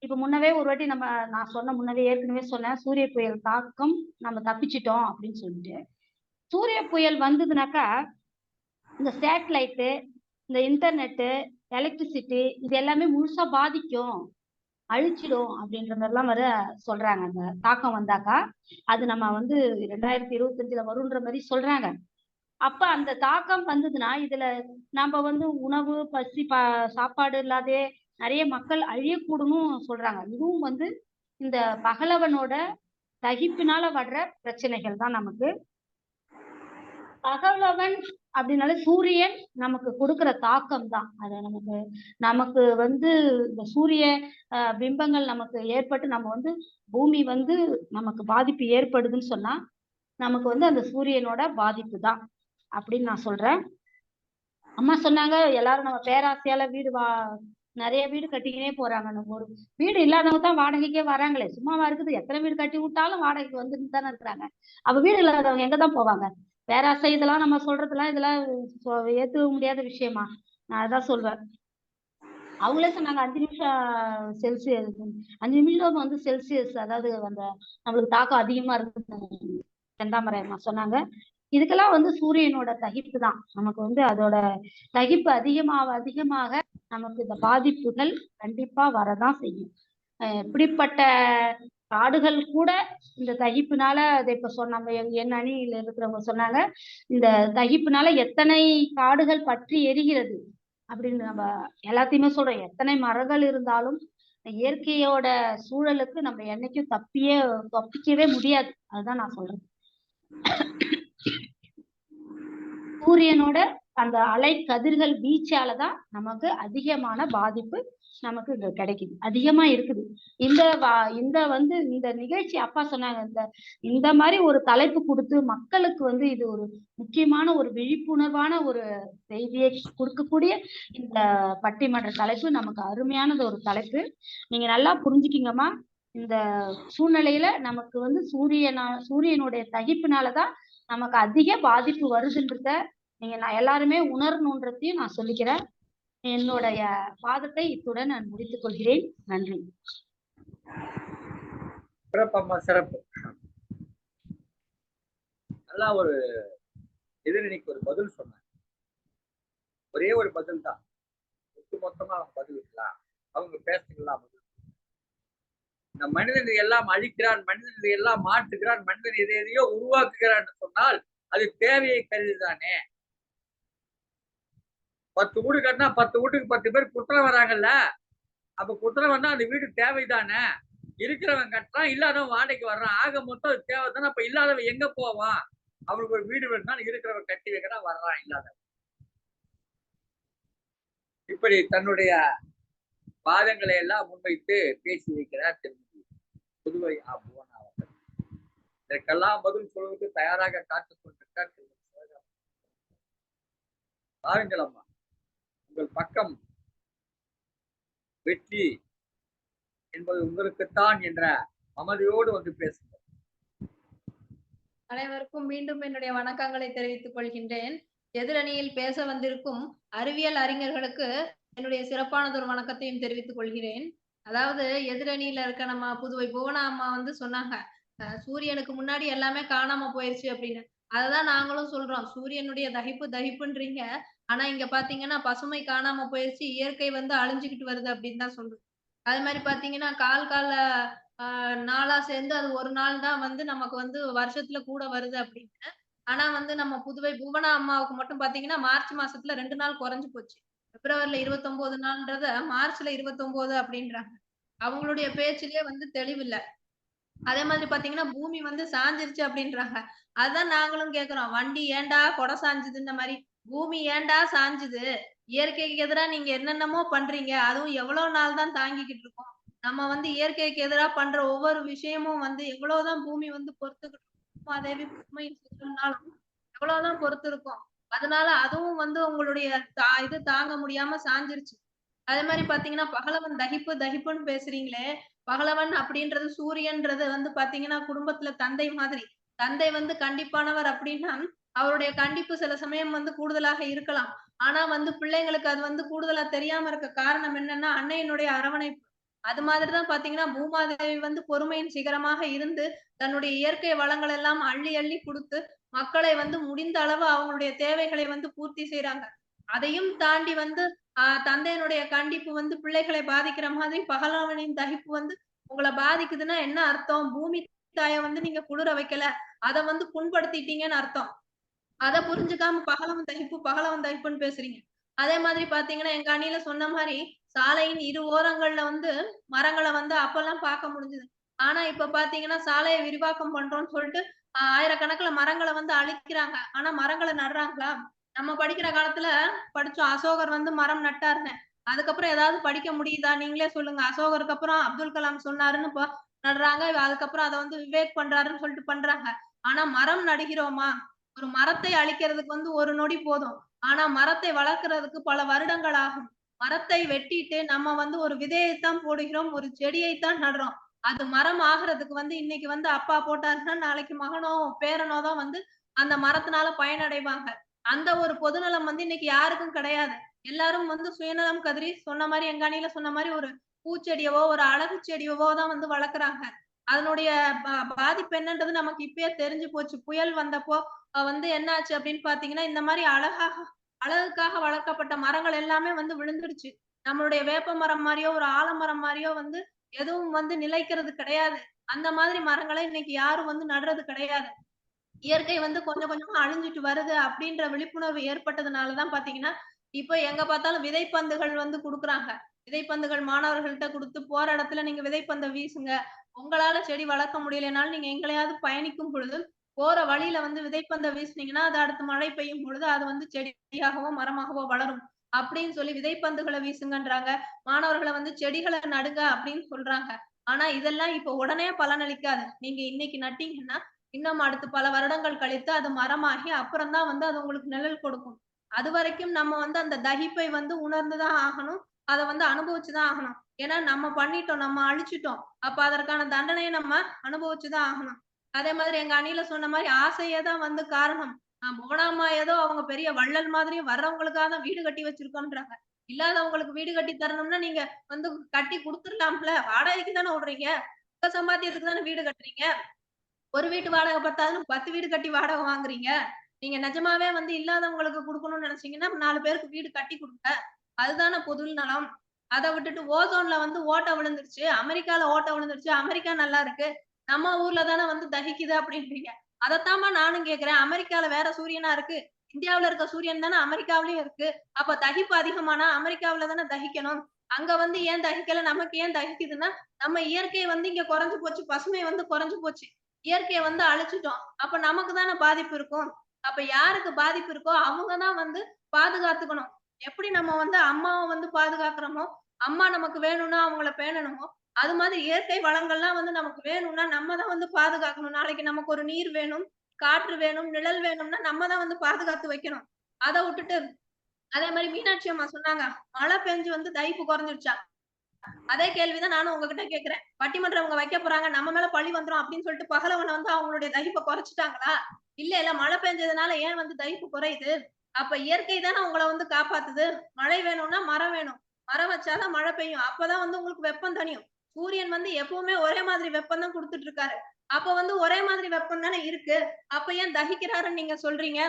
இப்ப முன்னவே ஒரு வாட்டி நான் சொன்ன முன்னவே ஏற்கனவே சொன்னேன், சூரிய புயல் தாக்கம் நம்ம தப்பிச்சிட்டோம் அப்படின்னு சொல்லிட்டு. சூரிய புயல் வந்ததுனாக்கா இந்த சேட்டலைட்டு, இந்த இன்டர்நெட்டு, எலக்ட்ரிசிட்டி இது எல்லாமே முழுசா பாதிக்கும், அழிச்சிடும் அப்படின்ற மாதிரிலாம் சொல்றாங்க. அந்த தாக்கம் வந்தாக்கா அது நம்ம வந்து 2025 வரும்ன்ற மாதிரி சொல்றாங்க. அப்ப அந்த தாக்கம் வந்ததுன்னா இதுல நம்ம வந்து உணவு பசி சாப்பாடு இல்லாதே நிறைய மக்கள் அழியக்கூடும்னு சொல்றாங்க. இதுவும் வந்து இந்த பகலவனோட தகிப்பினால வர்ற பிரச்சனைகள் தான். நமக்கு பகலவன் அப்படின்னால சூரியன் நமக்கு கொடுக்கிற தாக்கம் தான். அத நமக்கு வந்து இந்த சூரிய பிம்பங்கள் நமக்கு ஏற்பட்டு நம்ம வந்து பூமி வந்து நமக்கு பாதிப்பு ஏற்படுதுன்னு சொன்னா நமக்கு வந்து அந்த சூரியனோட பாதிப்பு தான் அப்படின்னு நான் சொல்றேன். அம்மா சொன்னாங்க எல்லாரும் நம்ம பேராசையால நிறைய வீடு கட்டிக்கினே போறாங்க. நம்ம ஒரு வீடு இல்லாதவங்க தான் வாடகைக்கே வராங்களே, சும்மாவா இருக்குது? எத்தனை வீடு கட்டி விட்டாலும் வாடகைக்கு வந்துட்டு தானே இருக்கிறாங்க. அப்ப வீடு இல்லாதவங்க எங்கதான் போவாங்க? பேராசை இதெல்லாம் நம்ம சொல்றதெல்லாம் இதெல்லாம் ஏத்துக்க முடியாத விஷயமா? நான் அதான் சொல்வேன். அவங்களே சொன்னாங்க 5 நிமிஷம் செல்சியஸ் 5 நிமிஷம் வந்து செல்சியஸ் அதாவது அந்த நம்மளுக்கு தாக்கம் அதிகமா இருக்கு செந்தாமரை அம்மா சொன்னாங்க. இதுக்கெல்லாம் வந்து சூரியனோட தகிப்பு தான். நமக்கு வந்து அதோட தகிப்பு அதிகமாக நமக்கு இந்த பாதிப்புகள் கண்டிப்பா வரதான் செய்யும். இப்படிப்பட்ட காடுகள் கூட இந்த தகிப்புனால அதை இப்ப சொன்னாங்க, என் அணியில இருக்கிறவங்க சொன்னாங்க, இந்த தகிப்புனால எத்தனை காடுகள் பற்றி எரிகிறது அப்படின்னு. நம்ம எல்லாத்தையுமே சொல்றோம், எத்தனை மரங்கள் இருந்தாலும் இயற்கையோட சூழலுக்கு நம்ம என்னைக்கும் தப்பிக்கவே முடியாது. அதுதான் நான் சொல்றேன். சூரியனோட அந்த அலை கதிர்கள் வீச்சாலதான் நமக்கு அதிகமான பாதிப்பு நமக்கு இங்க கிடைக்குது, அதிகமா இருக்குது. இந்த நிகழ்ச்சி அப்பா சொன்னாங்க, இந்த மாதிரி ஒரு தலைப்பு கொடுத்து மக்களுக்கு வந்து இது ஒரு முக்கியமான ஒரு விழிப்புணர்வான ஒரு செய்தியை கொடுக்கக்கூடிய இந்த பட்டிமன்ற தலைப்பு நமக்கு அருமையானது ஒரு தலைப்பு. நீங்க நல்லா புரிஞ்சுக்கிங்கம்மா. இந்த சூழ்நிலையில நமக்கு வந்து சூரியனுடைய தகிப்புனாலதான் நமக்கு அதிக பாதிப்பு வருதுன்றத நான் எல்லாருமே உணரணுன்றதையும் நான் சொல்லிக்கிறேன். என்னுடைய வாதத்தை இத்துடன் நான் முடித்துக் கொள்கிறேன். நன்றி. சிறப்பம்மா, சிறப்பு. நல்லா ஒரு எதிரணிக்கு ஒரு பதில் சொன்னாங்க. ஒரே ஒரு பதில் தான், மொத்தமா அவங்க பதில் இருக்கலாம், அவங்க பேசுறதுலாம் பதில். இந்த மனிதன் எல்லாம் அழிக்கிறான், மனிதன் எல்லாம் மாற்றுகிறான், மனிதன் எதையோ உருவாக்குகிறான் சொன்னால் அது தேவையை கருதுதானே. 10 வீடு கட்டினா 10 வீட்டுக்கு 10 பேர் குற்றம் வராங்கல்ல. அப்ப குற்றம் வந்தா அந்த வீடு தேவைதானே. இருக்கிறவன் கட்டுறான், இல்லாதவன் வாடகைக்கு வர்றான். ஆக மொத்தம் அது தேவைதானே. அப்ப இல்லாதவன் எங்க போவான்? அவனுக்கு ஒரு வீடு வேணும்னா இருக்கிறவன் கட்டி வைக்கிறான், வர்றான் இல்லாதவன். இப்படி தன்னுடைய வாதங்களை எல்லாம் முன்வைத்து பேசி வைக்கிறார் திருமதி புதுவை புவனா அவர்கள். இதற்கெல்லாம் பதில் சொல்வதற்கு தயாராக காத்துக் கொண்டிருக்கார் திருமதி சிவகாமி. பாருங்கள் அம்மா, உங்கள் பக்கம் வெற்றி என்பது உங்களுக்குத்தான் என்ற மமதையோடு வந்து பேசுங்கள். அனைவருக்கும் மீண்டும் என்னுடைய வணக்கங்களை தெரிவித்துக் கொள்கின்றேன். எதிரணியில் பேச வந்திருக்கும் அறிவியல் அறிஞர்களுக்கு என்னுடைய சிறப்பானதொரு வணக்கத்தையும் தெரிவித்துக் கொள்கிறேன். அதாவது எதிரணியில இருக்க நம்ம புதுவை புவனா அம்மா வந்து சொன்னாங்க, சூரியனுக்கு முன்னாடி எல்லாமே காணாம போயிருச்சு அப்படின்னு. அததான் நாங்களும் சொல்றோம், சூரியனுடைய தகிப்புன்றீங்க, ஆனா இங்க பாத்தீங்கன்னா பசுமை காணாம போயிருச்சு, இயற்கை வந்து அழிஞ்சுக்கிட்டு வருது அப்படின்னு தான் சொல்றோம். அது மாதிரி பாத்தீங்கன்னா கால நாளா சேர்ந்து அது ஒரு நாள் தான் வந்து நமக்கு வந்து வருஷத்துல கூட வருது அப்படின்னு. ஆனா வந்து நம்ம புதுவை புவனா அம்மாவுக்கு மட்டும் பாத்தீங்கன்னா மார்ச் மாசத்துல 2 நாள் குறைஞ்சு போச்சு. பிப்ரவரில 29 நாள்ன்றத மார்ச்ல 29 அப்படின்றாங்க. அவங்களுடைய பேச்சிலேயே வந்து தெளிவில்ல. அதே மாதிரி பாத்தீங்கன்னா, பூமி வந்து சாஞ்சிருச்சு அப்படின்றாங்க. அதான் நாங்களும் கேட்கிறோம். வண்டி ஏன்டா கொடை சாஞ்சுது இந்த மாரி. பூமி ஏன்டா சாஞ்சுது? இயற்கைக்கு எதிரா நீங்க என்னென்னமோ பண்றீங்க. அதுவும் எவ்வளோ நாள் தான் தாங்கிக்கிட்டு இருக்கோம். நம்ம வந்து இயற்கைக்கு எதிரா பண்ற ஒவ்வொரு விஷயமும் வந்து எவ்வளவுதான் பூமி வந்து பொறுத்துக்கிட்டு இருக்கும். அதே உண்மைன்னு சொன்னாலும் எவ்வளவுதான் பொறுத்திருக்கும். அதனால அதுவும் வந்து உங்களுடைய இது தாங்க முடியாம சாஞ்சிருச்சு. அதே மாரி பாத்தீங்கன்னா, பகலவன் தகிப்பு தகிப்புன்னு பேசுறீங்களே, பகலவன் அப்படின்றது சூரியன்றது வந்து பாத்தீங்கன்னா, குடும்பத்துல தந்தை மாதிரி. தந்தை வந்து கண்டிப்பானவர் அப்படின்னா, அவருடைய கண்டிப்பு சில சமயம் வந்து கூடுதலாக இருக்கலாம். ஆனா வந்து பிள்ளைங்களுக்கு அது வந்து கூடுதலா தெரியாம இருக்க காரணம் என்னன்னா, அன்னையினுடைய அரவணைப்பு. அது மாதிரி தான் பாத்தீங்கன்னா, பூமாதேவி வந்து பொறுமையின் சிகரமாக இருந்து, தன்னுடைய இயற்கை வளங்கள் எல்லாம் அள்ளி அள்ளி குடுத்து, மக்களை வந்து முடிந்த அளவு அவங்களுடைய தேவைகளை வந்து பூர்த்தி செய்றாங்க. அதையும் தாண்டி வந்து தந்தையினுடைய கண்டிப்பு வந்து பிள்ளைகளை பாதிக்கிற மாதிரி பகலவனின் தகிப்பு வந்து உங்கள பாதிக்குதுன்னா என்ன அர்த்தம்? பூமி தாய வந்து நீங்க குளிர வைக்கல. அத வந்து புண்படுத்திட்டீங்கன்னு அர்த்தம். அத புரிஞ்சுக்காம பகலவன் தகிப்புன்னு பேசுறீங்க. அதே மாதிரி பார்த்தீங்கன்னா, எங்க அணியில சொன்ன மாரி, சாலையின் இரு ஓரங்கள்ல வந்து மரங்கள வந்து அப்பல்லாம் பார்க்க முடிஞ்சது. ஆனா, இப்ப பார்த்தீங்கன்னா, சாலைய விரிவாக்கம் பண்றோம்ன்னு சொல்ட்டு, ஆயிரக்கணக்குல மரங்கள வந்து அழிக்கிறாங்க. ஆனா, மரங்கள நடுறாங்களா? நம்ம படிக்கிற காலத்துல படிச்சோம். அசோகர் வந்து மரம் நட்டாருன்னு. அதுக்கப்புறம் ஏதாவது படிக்க முடியுதா? நீங்களே சொல்லுங்க. அசோகருக்கு அப்புறம் அப்துல் கலாம் சொன்னாருன்னு நடுறாங்க. அதுக்கப்புறம் அத வந்து விவேக் பண்றாருன்னு சொல்ட்டு பண்றாங்க. ஆனா, மரம் நடுகிறோமா? ஒரு மரத்தை அழிக்கிறதுக்கு வந்து ஒரு நொடி போதும். ஆனா மரத்தை வளர்க்கிறதுக்கு பல வருடங்கள் ஆகும். மரத்தை வெட்டிட்டு நம்ம வந்து ஒரு விதையைத்தான் போடுகிறோம். ஒரு செடியைத்தான் நடுறோம். அது மரம் ஆகுறதுக்கு வந்து இன்னைக்கு வந்து அப்பா போட்டாருன்னா, நாளைக்கு மகனோ, பேரனோ தான் வந்து அந்த மரத்தினால பயனடைவாங்க. அந்த ஒரு பொதுநலம் வந்து இன்னைக்கு யாருக்கும் கிடையாது. எல்லாரும் வந்து சுயநலம் கருதி சொன்ன மாரி எங்க அணியில சொன்ன மாரி ஒரு பூச்செடியவோ, ஒரு அழகு செடியவோ தான் வந்து வளர்க்குறாங்க. அதனுடைய பாதிப்பு என்னன்றது நமக்கு இப்பயே தெரிஞ்சு போச்சு. புயல் வந்தப்போ வந்து என்னாச்சு அப்படின்னு பார்த்தீங்கன்னா, இந்த மாரி அழகுக்காக வளர்க்கப்பட்ட மரங்கள் எல்லாமே வந்து விழுந்துடுச்சு. நம்மளுடைய வேப்ப மரம் மாரியோ, ஒரு ஆலமரம் மாரியோ வந்து எதுவும் வந்து நிலைக்கிறது கிடையாது. அந்த மாதிரி மரங்கள இன்னைக்கு யாரும் வந்து நடுறது கிடையாது. இயற்கை வந்து கொஞ்சம் கொஞ்சமா அழிஞ்சுட்டு வருது அப்படின்ற விழிப்புணர்வு ஏற்பட்டதுனால தான் பார்த்தீங்கன்னா, இப்ப எங்க பார்த்தாலும் விதைப்பந்துகள் வந்து குடுக்குறாங்க. விதைப்பந்துகள் மாணவர்கள்ட்ட குடுத்து போற இடத்துல நீங்க விதைப்பந்த வீசுங்க. உங்களால செடி வளர்க்க முடியலைனாலும் நீங்க எங்கேயாவது பயணிக்கும் பொழுது, போற வழியில வந்து விதைப்பந்த வீசுனீங்கன்னா, அது அடுத்து மழை பெய்யும் பொழுது அது வந்து செடியாகவோ, மரமாகவோ வளரும். அப்படின்னு சொல்லி விதைப்பந்துகள வீசுங்கன்றாங்க. மாணவர்கள வந்து செடிகள நடுங்க அப்படின்னு சொல்றாங்க. ஆனா இதெல்லாம் இப்ப உடனே பலனளிக்காது. நீங்க இன்னைக்கு நட்டீங்கன்னா, இன்னும் அடுத்து பல வருடங்கள் கழித்து அது மரமாகி அப்புறம் தான் வந்து அது உங்களுக்கு நிழல் கொடுக்கும். அதுவரைக்கும் நம்ம வந்து அந்த தகிப்பை வந்து உணர்ந்து தான் ஆகணும். அத வந்து அனுபவிச்சு தான் ஆகணும். ஏன்னா நம்ம பண்ணிட்டோம், நம்ம அழிச்சுட்டோம். அப்ப அதற்கான தண்டனைய நம்ம அனுபவிச்சு தான் ஆகணும். அதே மாதிரி எங்க அணியில சொன்ன மாரி ஆசையே தான் வந்து காரணம். புவனாம்மா ஏதோ அவங்க பெரிய வள்ளல் மாதிரி வர்றவங்களுக்காக தான் வீடு கட்டி வச்சிருக்கோன்றாங்க. இல்லாதவங்களுக்கு வீடு கட்டி தரணும்னா நீங்க வந்து கட்டி குடுத்துரலாம்ல. வாடகைக்கு தானே விடுறீங்க. உங்க சம்பாத்தியத்துக்கு தானே வீடு கட்டுறீங்க. ஒரு வீட்டு வாடகை பத்தாதுன்னு 10 வீடு கட்டி வாடகை வாங்குறீங்க. நீங்க நிஜமாவே வந்து இல்லாதவங்களுக்கு குடுக்கணும்னு நினைச்சீங்கன்னா, 4 பேருக்கு வீடு கட்டி குடுங்க. அதுதானே பொது நலம். அத விட்டுட்டு ஓசோன்ல வந்து ஓட்டை விழுந்துருச்சு. அமெரிக்கால ஓட்டை விழுந்துருச்சு. அமெரிக்கா நல்லா இருக்கு. நம்ம ஊர்ல தானே வந்து தகிக்குது அப்படின்றீங்க. அதத்தாம்மா நானும் கேட்கிறேன். அமெரிக்கால வேற சூரியனா இருக்கு. இந்தியாவுல இருக்க சூரியன் தானே அமெரிக்காவிலயும் இருக்கு. அப்ப தகிப்பு அதிகமானா அமெரிக்காவுல தானே தகிக்கணும். அங்க வந்து ஏன் தகிக்கல? நமக்கு ஏன் தகிக்குதுன்னா, நம்ம இயற்கை வந்து இங்க குறைஞ்சு போச்சு. பசுமை வந்து குறைஞ்சு போச்சு. இயற்கைய வந்து அழிச்சுட்டோம். அப்ப நமக்கு தானே பாதிப்பு இருக்கும். அப்ப யாருக்கு பாதிப்பு இருக்கோ அவங்க தான் வந்து பாதுகாத்துக்கணும். எப்படி நம்ம வந்து அம்மாவ வந்து பாதுகாக்கிறோமோ, அம்மா நமக்கு வேணும்னா அவங்கள பேணணுமோ, அது மாதிரி இயற்கை வளங்கள்லாம் வந்து நமக்கு வேணும்னா நம்ம தான் வந்து பாதுகாக்கணும். நாளைக்கு நமக்கு ஒரு நீர் வேணும், காற்று வேணும், நிழல் வேணும்னா நம்ம தான் வந்து பாதுகாத்து வைக்கணும். அத விட்டுட்டு அதே மாரி மீனாட்சி அம்மா சொன்னாங்க. மழை பெஞ்சு வந்து தயிப்பு குறைஞ்சிருச்சா? அதே கேள்விதான் நானும் உங்ககிட்ட கேட்கிறேன். பட்டிமன்றம் அவங்க வைக்க போறாங்க. நம்ம மேல பழி வந்துரும் அப்படின்னு சொல்லிட்டு பகலவன வந்து அவங்களுடைய தயிப்ப குறைச்சுட்டாங்களா? இல்ல மழை பெஞ்சதுனால ஏன் வந்து தயிப்பு குறையுது? அப்ப இயற்கை தானே உங்கள வந்து காப்பாத்துது. மழை வேணும்னா மரம் வேணும். மரம் வச்சாதான் மழை பெய்யும். அப்பதான் வந்து உங்களுக்கு வெப்பம் தணியும். சூரியன் வந்து எப்பவுமே ஒரே மாதிரி வெப்பம் தான் குடுத்துட்டு இருக்காரு. அப்ப வந்து ஒரே மாதிரி வெப்பம் தானே இருக்கு. அப்ப ஏன் தகிக்கிறாருன்னு நீங்க சொல்றீங்க?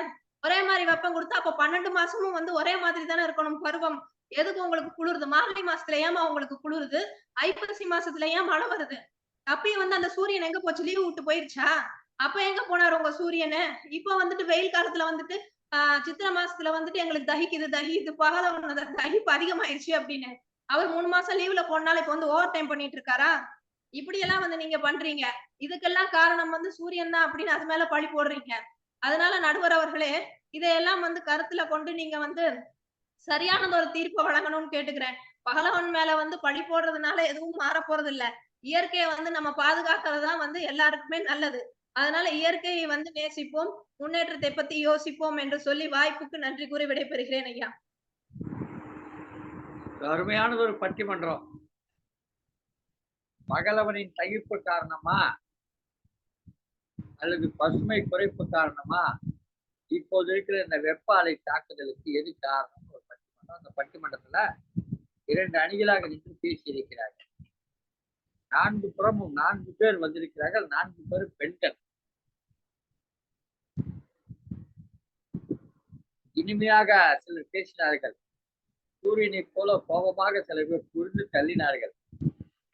ஒரே மாரி வெப்பம் குடுத்தா அப்ப 12 மாசமும் வந்து ஒரே மாதிரி தானே இருக்கணும் பருவம். எதுக்கு உங்களுக்கு குளிருது? மார்கழி மாசத்துல ஏம்மா உங்களுக்கு குளிருது? ஐப்பசி மாசத்துல ஏன் மழை வருது? அப்பயும் வந்து அந்த சூரியன் எங்க போச்சு? லீவ் விட்டு போயிருச்சா? அப்ப எங்க போனாரு உங்க சூரியனு? இப்ப வந்துட்டு வெயில் காலத்துல வந்துட்டு சித்திரை மாசத்துல வந்துட்டு எங்களுக்கு தகிக்குது பகல தகிப்பு அதிகமாயிருச்சு அப்படின்னு அவர் 3 மாசம் லீவ்ல போனால இப்ப வந்து ஓவர் டைம் பண்ணிட்டு இருக்காரா? இப்படி எல்லாம் வந்து நீங்க பண்றீங்க. இதுக்கெல்லாம் காரணம் வந்து சூரியன் தான் அப்படின்னு அது மேல பழி போடுறீங்க. அதனால நடுவர் அவர்களே, இதையெல்லாம் வந்து கருத்துல கொண்டு நீங்க வந்து சரியானது ஒரு தீர்ப்பு வழங்கணும்னு கேட்டுக்கிறேன். பகலவன் மேல வந்து பழி போடுறதுனால எதுவும் மாறப் போறது இல்ல. இயற்கையை வந்து நம்ம பாதுகாக்கிறது தான் வந்து எல்லாருக்குமே நல்லது. அதனால இயற்கையை வந்து நேசிப்போம், முன்னேற்றத்தை பத்தி யோசிப்போம் என்று சொல்லி வாய்ப்புக்கு நன்றி கூறி விடைபெறுகிறேன் ஐயா. அருமையானது ஒரு பட்டிமன்றம். பகலவனின் தகிப்பு காரணமா அல்லது பசுமை குறைப்பு காரணமா இப்போது இருக்கிற இந்த வெப்ப அலை தாக்குதலுக்கு எது காரணம்? ஒரு பட்டிமன்றம். அந்த பட்டிமன்றத்துல 2 அணிகளாக நின்று பேசியிருக்கிறார்கள். 4 புறமும் 4 பேர் வந்திருக்கிறார்கள். 4 பேர் பெண்கள். இனிமையாக சிலர் பேசினார்கள். சூரியனை போல கோபமாக சில பேர் புரிந்து தள்ளினார்கள்.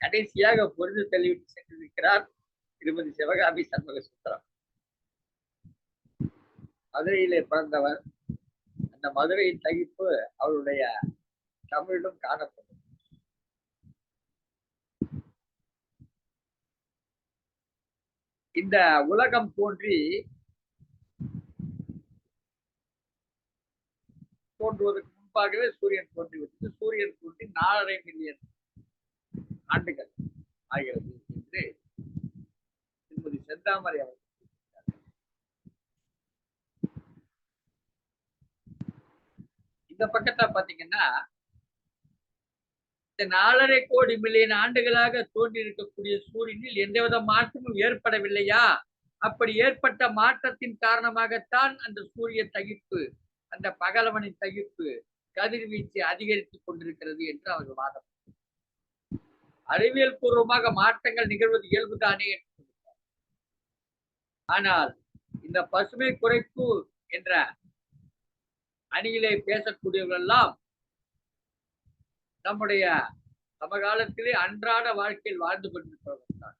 கடைசியாக புரிந்து தள்ளிவிட்டு சென்றிருக்கிறார் திருமதி சிவகாமி சண்முக சுந்தரம். மதுரையிலே பிறந்தவர். அந்த மதுரையின் தகிப்பு அவருடைய தமிழிலும் காணப்படும். இந்த உலகம் தோன்றுவதற்கு முன்பாகவே சூரியன் தோன்றிவிட்டது. சூரியன் தோன்றி 4.5 மில்லியன் ஆண்டுகள் ஆகிறது என்று திருமதி செந்தாமரை அவர்கள் இந்த பக்கத்தை பாத்தீங்கன்னா இந்த 4.5 கோடி மில்லியன் ஆண்டுகளாக தோன்றி இருக்கக்கூடிய சூரியனில் எந்தவித மாற்றமும் ஏற்படவில்லையா? அப்படி ஏற்பட்ட மாற்றத்தின் காரணமாகத்தான் அந்த சூரிய தகிப்பு, அந்த பகலவனின் தகிப்பு, கதிர்வீச்சு அதிகரித்துக் கொண்டிருக்கிறது என்று அவர்கள் வாதம். அறிவியல் பூர்வமாக மாற்றங்கள் நிகழ்வது இயல்புதானே என்று சொல்லுகிறார். ஆனால் இந்த பசுமை குறைப்பு என்ற அணியிலே பேசக்கூடியவர்கள் எல்லாம் நம்முடைய சமகாலத்திலே அன்றாட வாழ்க்கையில் வாழ்ந்து கொண்டிருப்பவர்கள் தான்.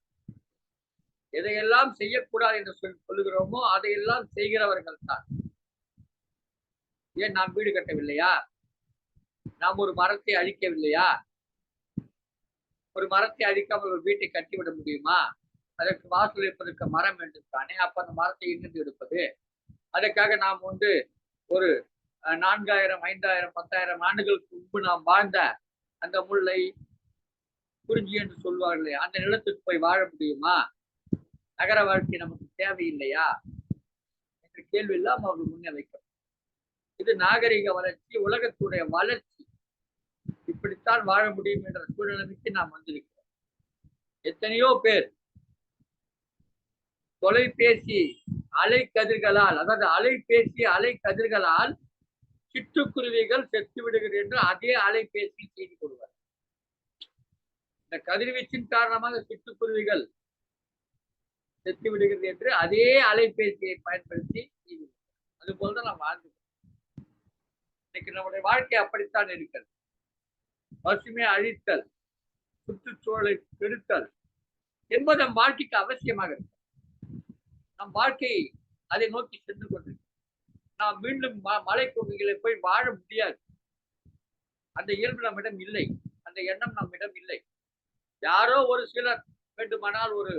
எதையெல்லாம் செய்யக்கூடாது என்று சொல்லுகிறோமோ அதையெல்லாம் செய்கிறவர்கள் தான். ஏன் நாம் வீடு கட்டவில்லையா? நாம் ஒரு மரத்தை அழிக்கவில்லையா? ஒரு மரத்தை அழிக்காமல் ஒரு வீட்டை கட்டிவிட முடியுமா? அதற்கு வாசல் இருப்பதற்கு மரம் என்று தானே. அப்ப அந்த மரத்தை எங்கிருந்து எடுப்பது? அதற்காக நாம் வந்து ஒரு 4000, 5000, 10,000 ஆண்டுகளுக்கு முன்பு நாம் வாழ்ந்த அந்த முல்லை, குறிஞ்சி என்று சொல்வார்களே, அந்த நிலத்துக்கு போய் வாழ முடியுமா? நகர வாழ்க்கை நமக்கு தேவையில்லையா என்ற கேள்வி எல்லாம் அவர்கள் முன்னே வைக்கும். இது நாகரிக வளர்ச்சி, உலகத்துடைய வளர்ச்சி. இப்படித்தான் வாழ முடியும் என்ற சூழ்நிலைக்கு நாம் வந்திருக்கிறோம். எத்தனையோ பேர் தொலைபேசி அலை கதிர்களால், அதாவது அலைபேசி அலை கதிர்களால் சிட்டுக்குருவிகள் செத்து விடுகிறது என்று அதே அலைபேசி செய்து கொள்வார். இந்த கதிர்வீச்சின் காரணமாக சிட்டுக்குருவிகள் செத்து விடுகிறது என்று அதே அலைபேசியை பயன்படுத்தி செய்து. அது போலதான் நாம் வாழ்ந்து இன்னைக்கு நம்முடைய வாழ்க்கை அப்படித்தான் இருக்கிறது. பசுமையை அழித்தல், சுற்றுச்சூழலை கெடுத்தல் என்பது நம் வாழ்க்கைக்கு அவசியமாக இருக்கு. நம் வாழ்க்கை அதை நோக்கி சென்று கொண்டிருக்கிறது. நாம் மீண்டும் மலை பகுதிகளை போய் வாழ முடியாது. அந்த இயல்பு நம்மிடம் இல்லை, அந்த எண்ணம் நம்மிடம் இல்லை. யாரோ ஒரு சிலர் வேண்டுமானால் ஒரு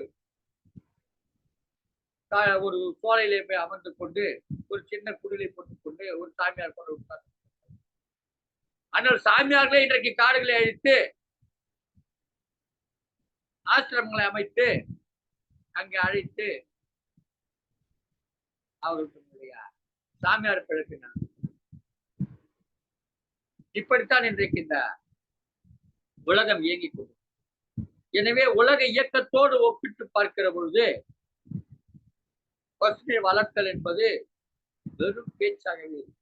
சோலையிலே போய் அமர்ந்து கொண்டு ஒரு சின்ன குடிலை போட்டுக் கொண்டு ஒரு சாமியார் கொண்டு விட்டார். ஆனால் சாமியார்களே இன்றைக்கு காடுகளை அழித்து ஆசிரமங்களை அமைத்து அங்கே அழைத்து அவர்களுடைய சாமியார் பிழக்கினார். இப்படித்தான் இன்றைக்கு இந்த உலகம் இயங்கிக் கொண்டு. எனவே உலக இயக்கத்தோடு ஒப்பிட்டு பார்க்கிற பொழுது பசுமை வளர்த்தல் என்பது வெறும் பேச்சாகவே இருக்கு.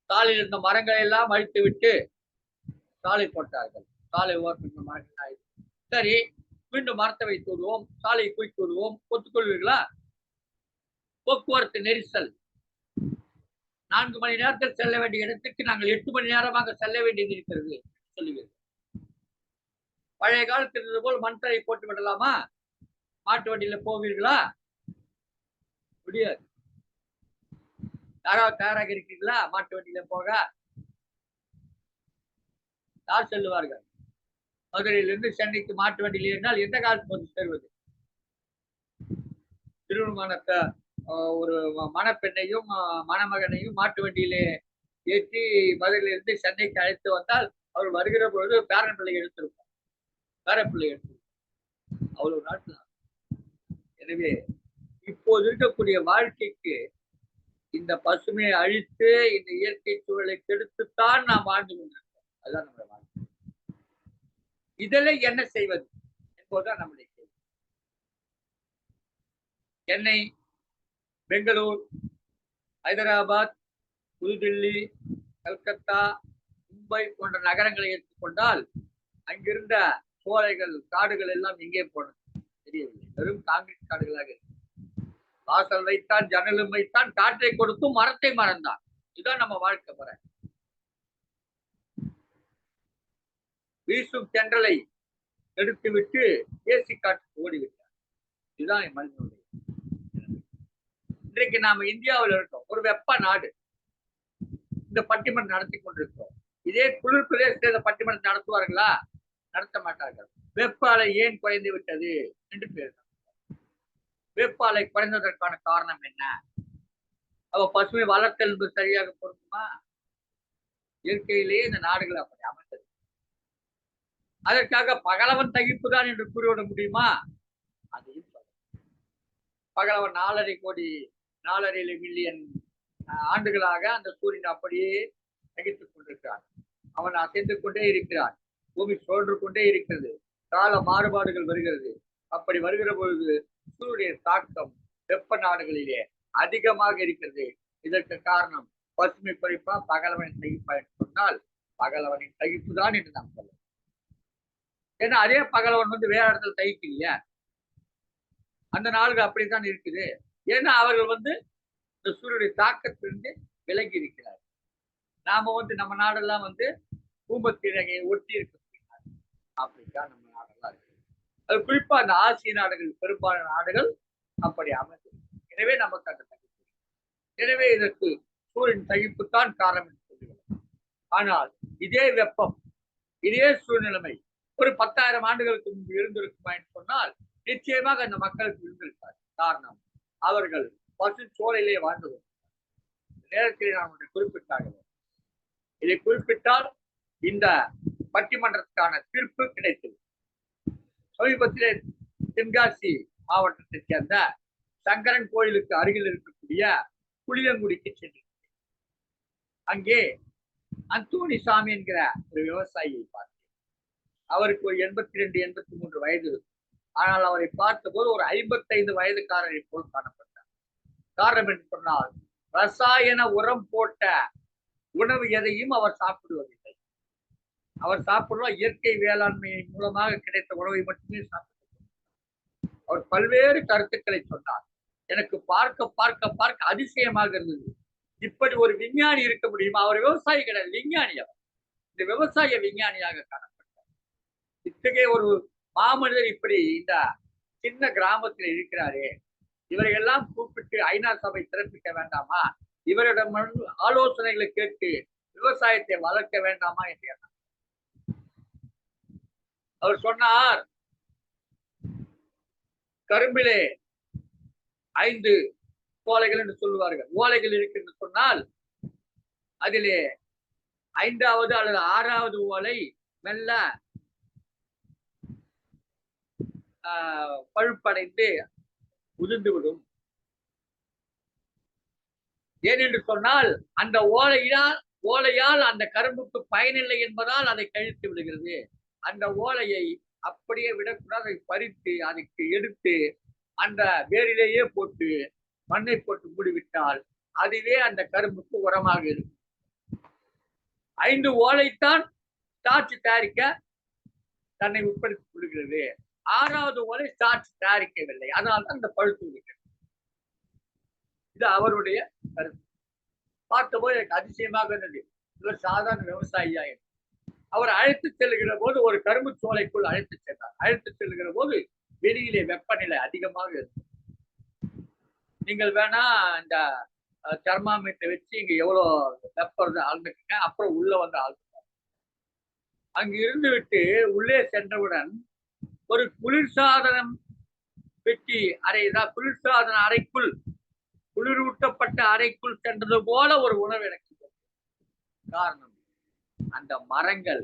சாலையில் இருந்த மரங்களை எல்லாம் அழித்து விட்டு சாலை போட்டார்கள். சாலை ஓரத்தில் மரங்கள் ஆயிடுச்சு. சரி, மீண்டும் மரத்தை வைத்து விடுவோம், சாலையை குவித்து விடுவோம், ஒத்துக்கொள்வீர்களா? போக்குவரத்து நெரிசல். 4 மணி நேரத்தில் செல்ல வேண்டிய இடத்துக்கு நாங்கள் 8 மணி நேரமாக செல்ல வேண்டியது இருக்கிறது சொல்லுவீர்கள். பழைய காலத்தில் இருந்தது போல் மண் தரை போட்டு விடலாமா? மாட்டு வண்டியில போவீர்களா? முடியாது. யாராவது தயாராக இருக்கிறீர்களா மாட்டு வண்டியில போக? யார் செல்லுவார்கள்? மதுரையிலிருந்து சென்னைக்கு மாட்டு வண்டியில் ஏறினால் எந்த காலத்துக்கு வந்து சேருவது? திருமணத்தை ஒரு மணப்பெண்ணையும் மணமகனையும் மாட்டு வண்டியிலே ஏற்றி மதுரையிலிருந்து சென்னைக்கு அழைத்து வந்தால் அவர் வருகிற பொழுது பேரன் பிள்ளை எடுத்திருப்பார். பேரப்பிள்ளை எடுத்திருப்பார். அவ்வளவு நாட்கள். எனவே இப்போது இருக்கக்கூடிய வாழ்க்கைக்கு இந்த பசுமையை அழித்து இந்த இயற்கை சூழலை கெடுத்துத்தான் நாம் வாழ்ந்து கொண்டிருக்கோம். அதுதான் நம்முடைய வாழ்க்கை. இதில் என்ன செய்வது என்பதுதான் நம்முடைய கேள்வி. சென்னை, பெங்களூர், ஹைதராபாத், புதுதில்லி, கல்கத்தா, மும்பை போன்ற நகரங்களை எடுத்துக்கொண்டால் அங்கிருந்த சோலைகள், காடுகள் எல்லாம் எங்கே போனது தெரியவில்லை. வெறும் காங்கிரீட் காடுகளாக இருக்கு. வாசல் வைத்தான், ஜன்னலும் வைத்தான், காற்றை கொடுத்தும் மரத்தை மறந்தான். இதுதான் நம்ம வாழ்க்கை முறை. வீசும் தென்றலை எடுத்து விட்டு ஏசி காற்று ஓடிவிட்டார். இதுதான் மனிதனுடைய. இன்றைக்கு நாம இந்தியாவில் இருக்கோம், ஒரு வெப்ப நாடு. இந்த பட்டிமன்றம் நடத்தி கொண்டிருக்கிறோம். இதே குளிர் பிரதேசத்தில் பட்டிமன்றம் நடத்துவார்களா? நடத்த மாட்டார்கள். வெப்ப அலை ஏன் குறைந்து விட்டது என்று பேர். வெப்ப அலை குறைந்ததற்கான காரணம் என்ன? அவ பசுமை வளர்த்தல் என்பது சரியாக பொருந்துமா? இயற்கையிலேயே இந்த நாடுகள் அப்படி அமைந்தது. அதற்காக பகலவன் தகிப்பு தான் என்று கூறிவிட முடியுமா? அதையும் பகலவன் 4.5 மில்லியன் ஆண்டுகளாக அந்த சூரியன் அப்படியே தகித்துக் கொண்டிருக்கிறான். அவன் அசைந்து கொண்டே இருக்கிறான். பூமி சுழன்று கொண்டே இருக்கிறது. கால மாறுபாடுகள் வருகிறது. அப்படி வருகிற பொழுது சூரிய தாக்கம் வெப்ப நாடுகளிலே அதிகமாக இருக்கிறது. இதற்கு காரணம் பசுமை குறைப்பா பகலவனின் தகிப்பா என்று சொன்னால் பகலவனின் தகிப்பு தான் என்று நாம் சொல்லலாம். ஏன்னா அதே பகலவன் வந்து வேற இடத்துல தகிக்கலையா? அந்த நாடுகள் அப்படித்தான் இருக்குது. ஏன்னா அவர்கள் வந்து இந்த சூரியனுடைய தாக்கத்திலிருந்து விலகி இருக்கிறார். நாம வந்து நம்ம நாடெல்லாம் வந்து பூமத்திரகையை ஒட்டி இருக்க ஆப்பிரிக்கா நம்ம நாடெல்லாம் இருக்கு. அது குறிப்பா அந்த ஆசிய நாடுகள், பெரும்பாலான நாடுகள் அப்படி அமைந்தது. எனவே நமக்கு அந்த தகிப்பு. எனவே இதற்கு சூரியன் தகிப்புத்தான் காரணம் என்று சொல்லுகிறோம். ஆனால் இதே வெப்பம், இதே சூழ்நிலைமை ஒரு 10,000 ஆண்டுகளுக்கு முன்பு இருந்திருக்குமா என்று சொன்னால் நிச்சயமாக அந்த மக்களுக்கு இருந்திருக்காது. காரணம், அவர்கள் பசு சோலையிலே வாழ்ந்து நேரத்தில் நாம் குறிப்பிட்டார்கள். இதை குறிப்பிட்டால் இந்த பட்டிமன்றத்துக்கான தீர்ப்பு கிடைத்தது. சமீபத்திலே தென்காசி மாவட்டத்தைச் சேர்ந்த சங்கரன் கோயிலுக்கு அருகில் இருக்கக்கூடிய புளியங்குடிக்கு சென்றேன். அங்கே அந்தோணி சாமி என்கிற ஒரு விவசாயியை பார்த்தேன். அவருக்கு ஒரு 82, 83 வயது இருக்கும். ஆனால் அவரை பார்த்தபோது ஒரு 55 வயதுக்காரரை போல் காணப்பட்டார். காரணம் என்று சொன்னால் ரசாயன உரம் போட்ட உணவு எதையும் அவர் சாப்பிடுவதில்லை. அவர் சாப்பிடுவார் இயற்கை வேளாண்மை மூலமாக கிடைத்த உணவை மட்டுமே சாப்பிடுவார். அவர் பல்வேறு கருத்துக்களை சொன்னார். எனக்கு பார்க்க பார்க்க பார்க்க அதிசயமாக இருந்தது. இப்படி ஒரு விஞ்ஞானி இருக்க முடியுமா? அவர் விவசாயி கிடையாது, விஞ்ஞானி. அவர் இந்த விவசாய விஞ்ஞானியாக காணப்பட்டார். இத்தகைய ஒரு மாமனிதர் இப்படி இந்த சின்ன கிராமத்தில் இருக்கிறாரே, இவரையெல்லாம் கூப்பிட்டு ஐநா சபை சிறப்பிக்க வேண்டாமா? இவரிடம் ஆலோசனைகளை கேட்டு விவசாயத்தை வளர்க்க வேண்டாமா என்று எண்ணம். அவர் சொன்னார், கரும்பிலே 5 ஓலைகள் என்று சொல்லுவார்கள். ஓலைகள் இருக்கு என்று சொன்னால் அதிலே 5வது அல்லது 6வது ஓலை மெல்ல பழுப்படைந்து உதிர்ந்துவிடும். ஏனென்று சொன்னால் அந்த ஓலையால் அந்த கரும்புக்கு பயனில்லை என்பதால் அதை கழித்து விடுகிறது. அந்த ஓலையை அப்படியே விடக்கூடாது, அதை பறித்து அதுக்கு எடுத்து அந்த வேரிலேயே போட்டு மண்ணை போட்டு மூடிவிட்டால் அதுவே அந்த கரும்புக்கு உரமாக இருக்கும். 5 ஓலைத்தான் ஸ்டார்ச் தயாரிக்க தன்னை உட்படுத்திக் கொள்கிறது. 6வது ஓலை ஸ்டார்ச் தயாரிக்கவில்லை, அதனால் தான் அந்த பழுத்து விடுகிறது. இது அவருடைய கருத்து. பார்த்தபோது எனக்கு அதிசயமாக இருந்தது. இவர் சாதாரண விவசாயியா? அவர் அழைத்து செல்லுகிற போது ஒரு கரும்பு சோலைக்குள் அழைத்து சென்றார். அழைத்து செல்லுகிற போது வெளியிலே வெப்பநிலை அதிகமாக இருக்கும். நீங்கள் வேணா இந்த தெர்மாமீட்டர் வச்சு இங்க எவ்வளவு வெப்பம் அளந்துக்குங்க, அப்புறம் உள்ள வந்து அளந்து அங்கு இருந்து விட்டு உள்ளே சென்றவுடன் ஒரு குளிர்சாதனம் பெட்டி அறைதான், குளிர்சாதன அறைக்குள், குளிரூட்டப்பட்ட அறைக்குள் சென்றது போல ஒரு உணவு எனக்கு. காரணம், அந்த மரங்கள்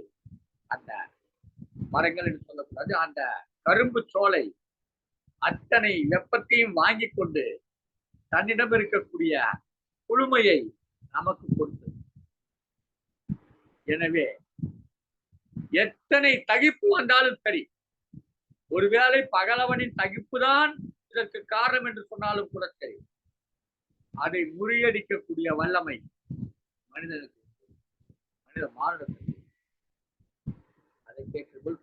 என்று சொல்லக்கூடாது, அந்த கரும்பு சோலை அத்தனை வெப்பத்தையும் வாங்கி கொண்டு தன்னிடம் இருக்கக்கூடிய குளுமையை நமக்கு கொடுத்தது. எனவே எத்தனை தகிப்பு வந்தாலும் சரி, ஒருவேளை பகலவனின் தகிப்பு தான் இதற்கு காரணம் என்று சொன்னாலும் கூட சரி, அதை முறியடிக்கக்கூடிய வல்லமை மனிதனுக்கு, மனித மானுடத்துக்கு. அதை கேட்கும்போது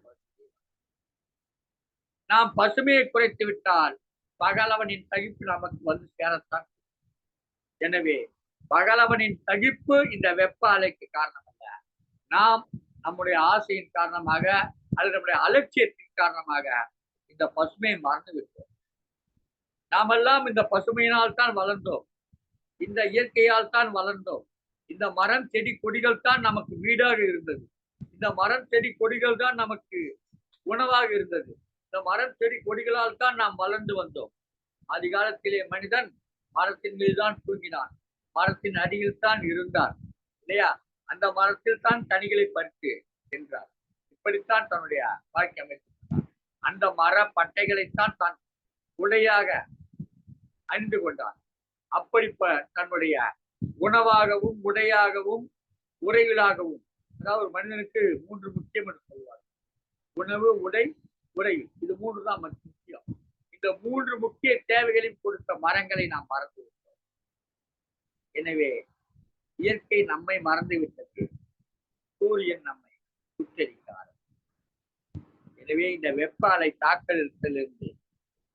நாம் பசுமையை குறைத்து விட்டால் பகலவனின் தகிப்பு நமக்கு வந்து சேரத்தான். எனவே பகலவனின் தகிப்பு இந்த வெப்ப அலைக்கு காரணம் அல்ல. நாம் நம்முடைய ஆசையின் காரணமாக அல்லது நம்முடைய அலட்சியத்தின் காரணமாக இந்த பசுமையை மறந்து விட்டோம். நாமெல்லாம் இந்த பசுமையினால் தான் வளர்ந்தோம், இந்த இயற்கையால் தான் வளர்ந்தோம். இந்த மரம் செடி கொடிகள் தான் நமக்கு வீடாக இருந்தது, இந்த மரம் செடி கொடிகள் தான் நமக்கு உணவாக இருந்தது, இந்த மரம் செடி கொடிகளால் தான் நாம் வளர்ந்து வந்தோம். அதிகாலத்திலே மனிதன் மரத்தின் மீதுதான் தூங்கினான், மரத்தின் அடியில் தான் இருந்தான் இல்லையா? அந்த மரத்தில் தான் கனிகளை பறித்து சென்றார். இப்படித்தான் தன்னுடைய வாழ்க்கை அமைத்திருந்தார். அந்த மர பட்டைகளைத்தான் தான் உடையாக அணிந்து கொண்டான். அப்படி தன்னுடைய உணவாகவும் உடையாகவும் உறைகளாகவும், அதாவது ஒரு மனிதனுக்கு 3 முக்கியம் என்று சொல்வார்: உணவு, உடை, உறையில். இது 3 தான் முக்கியம். இந்த 3 முக்கிய தேவைகளையும் கொடுத்த மரங்களை நாம் மறந்து விட்டோம். எனவே இயற்கை நம்மை மறந்து விட்டது, சூரியன் நம்மை சுட்டரிக்கிறார். எனவே இந்த வெப்ப அலை தாக்கலிருந்து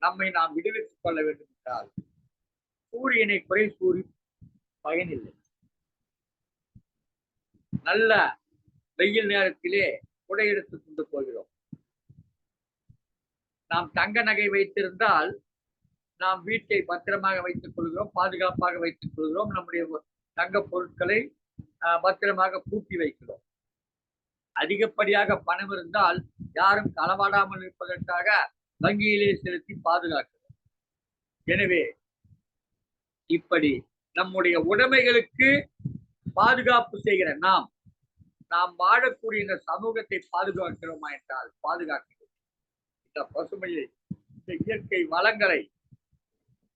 நம்மை நாம் விடுவித்துக் கொள்ள வேண்டும் என்றால் சூரியனை குறை கூறி பயனில்லை. நல்ல வெயில் நேரத்திலே குடை எடுத்துக் கொண்டு போகிறோம். நாம் தங்க நகை வைத்திருந்தால் நாம் வீட்டை பத்திரமாக வைத்துக் கொள்கிறோம், பாதுகாப்பாக வைத்துக் கொள்கிறோம், நம்முடைய தங்க பொருட்களை பத்திரமாக பூட்டி வைக்கிறோம். அதிகப்படியாக பணம் இருந்தால் யாரும் களவாடாமல் இருப்பதற்காக வங்கியிலே செலுத்தி பாதுகாக்கிறோம். எனவே இப்படி நம்முடைய உடைமைகளுக்கு பாதுகாப்பு செய்கிற நாம் வாழக்கூடிய இந்த சமூகத்தை பாதுகாக்கிறோமா என்றால் பாதுகாக்கிறோம். இந்த பசுமையை, இந்த இயற்கை வளங்களை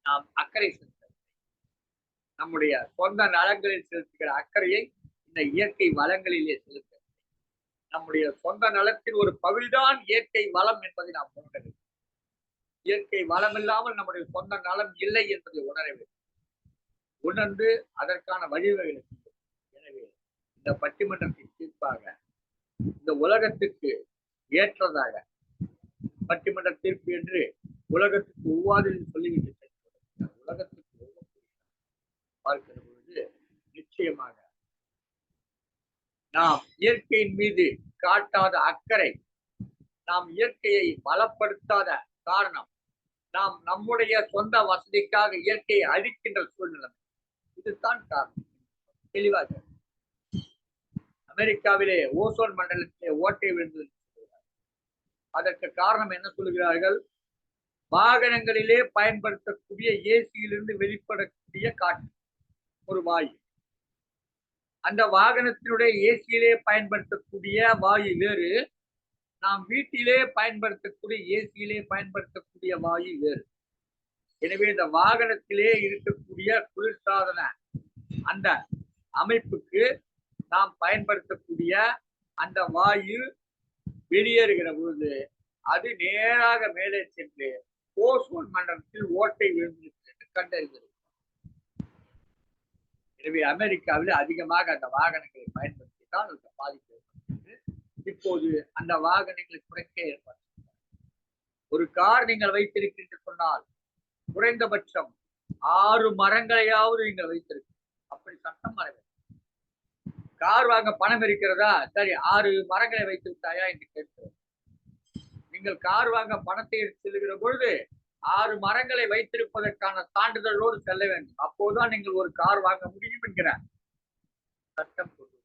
நாம் அக்கறை செலுத்த, நம்முடைய சொந்த நலங்களில் செலுத்துகிற அக்கறையை இந்த இயற்கை வளங்களிலே செலுத்த, நம்முடைய சொந்த நலத்தின் ஒரு பகுதிதான் இயற்கை வளம் என்பதை நாம் உணர வேண்டும். இயற்கை வளம் இல்லாமல் நம்முடைய சொந்த நலம் இல்லை என்பதை உணர வேண்டும். உணர்ந்து அதற்கான வழிவகைகளை செய்யும். எனவே இந்த பட்டிமன்றத்தின் தீர்ப்பாக, இந்த உலகத்துக்கு ஏற்றதாக பட்டிமன்ற தீர்ப்பு என்று உலகத்துக்கு ஒவ்வாதில் சொல்லிவிட்டு உலகத்துக்கு பார்க்கிற பொழுது நிச்சயமாக நாம் இயற்கையின் மீது காட்டாத அக்கறை, நாம் இயற்கையை பலப்படுத்தாத காரணம், நாம் நம்முடைய சொந்த வசதிக்காக இயற்கையை அழிக்கின்ற சூழ்நிலை, இதுதான் காரணம். தெளிவாக அமெரிக்காவிலே ஓசோன் மண்டலத்திலே ஓட்டை விழுந்தது. அதற்கு காரணம் என்ன சொல்கிறார்கள்? வாகனங்களிலே பயன்படுத்தக்கூடிய ஏசியிலிருந்து வெளிப்படக்கூடிய காற்று, ஒரு வாயு. அந்த வாகனத்தினுடைய ஏசியிலே பயன்படுத்தக்கூடிய வாயு வேறு, நாம் வீட்டிலே பயன்படுத்தக்கூடிய ஏசியிலே பயன்படுத்தக்கூடிய வாயு வேறு. எனவே இந்த வாகனத்திலே இருக்கக்கூடிய குளிர்சாதன அந்த அமைப்புக்கு நாம் பயன்படுத்தக்கூடிய அந்த வாயு வெளியேறுகிற பொழுது அது நேராக மேலே சென்று ஓசோன் மண்டலத்தில் ஓட்டை விழுந்திருக்கு என்று கண்டறிகிறது. எனவே அமெரிக்காவில் அதிகமாக அந்த வாகனங்களை பயன்படுத்தினால் அந்த பாதிப்பு ஏற்படுகிறது. இப்போது அந்த வாகனங்களை குறைக்க ஏற்படுகிறது. ஒரு கார் நீங்கள் வைத்திருக்கிறீர்கள் சொன்னால் குறைந்தபட்சம் 6 மரங்களையாவது நீங்கள் வைத்திருக்க, அப்படி சட்டம் வர வேண்டும். கார் வாங்க பணம் இருக்கிறதா? சரி, 6 மரங்களை வைத்து விட்டாயா என்று கேட்கிறோம். நீங்கள் கார் வாங்க பணத்தை எடுத்து செல்லுகிற பொழுது 6 மரங்களை வைத்திருப்பதற்கான சான்றிதழோடு செல்ல வேண்டும். அப்போதுதான் நீங்கள் ஒரு கார் வாங்க முடியும் என்கிற சட்டம் கொண்டு.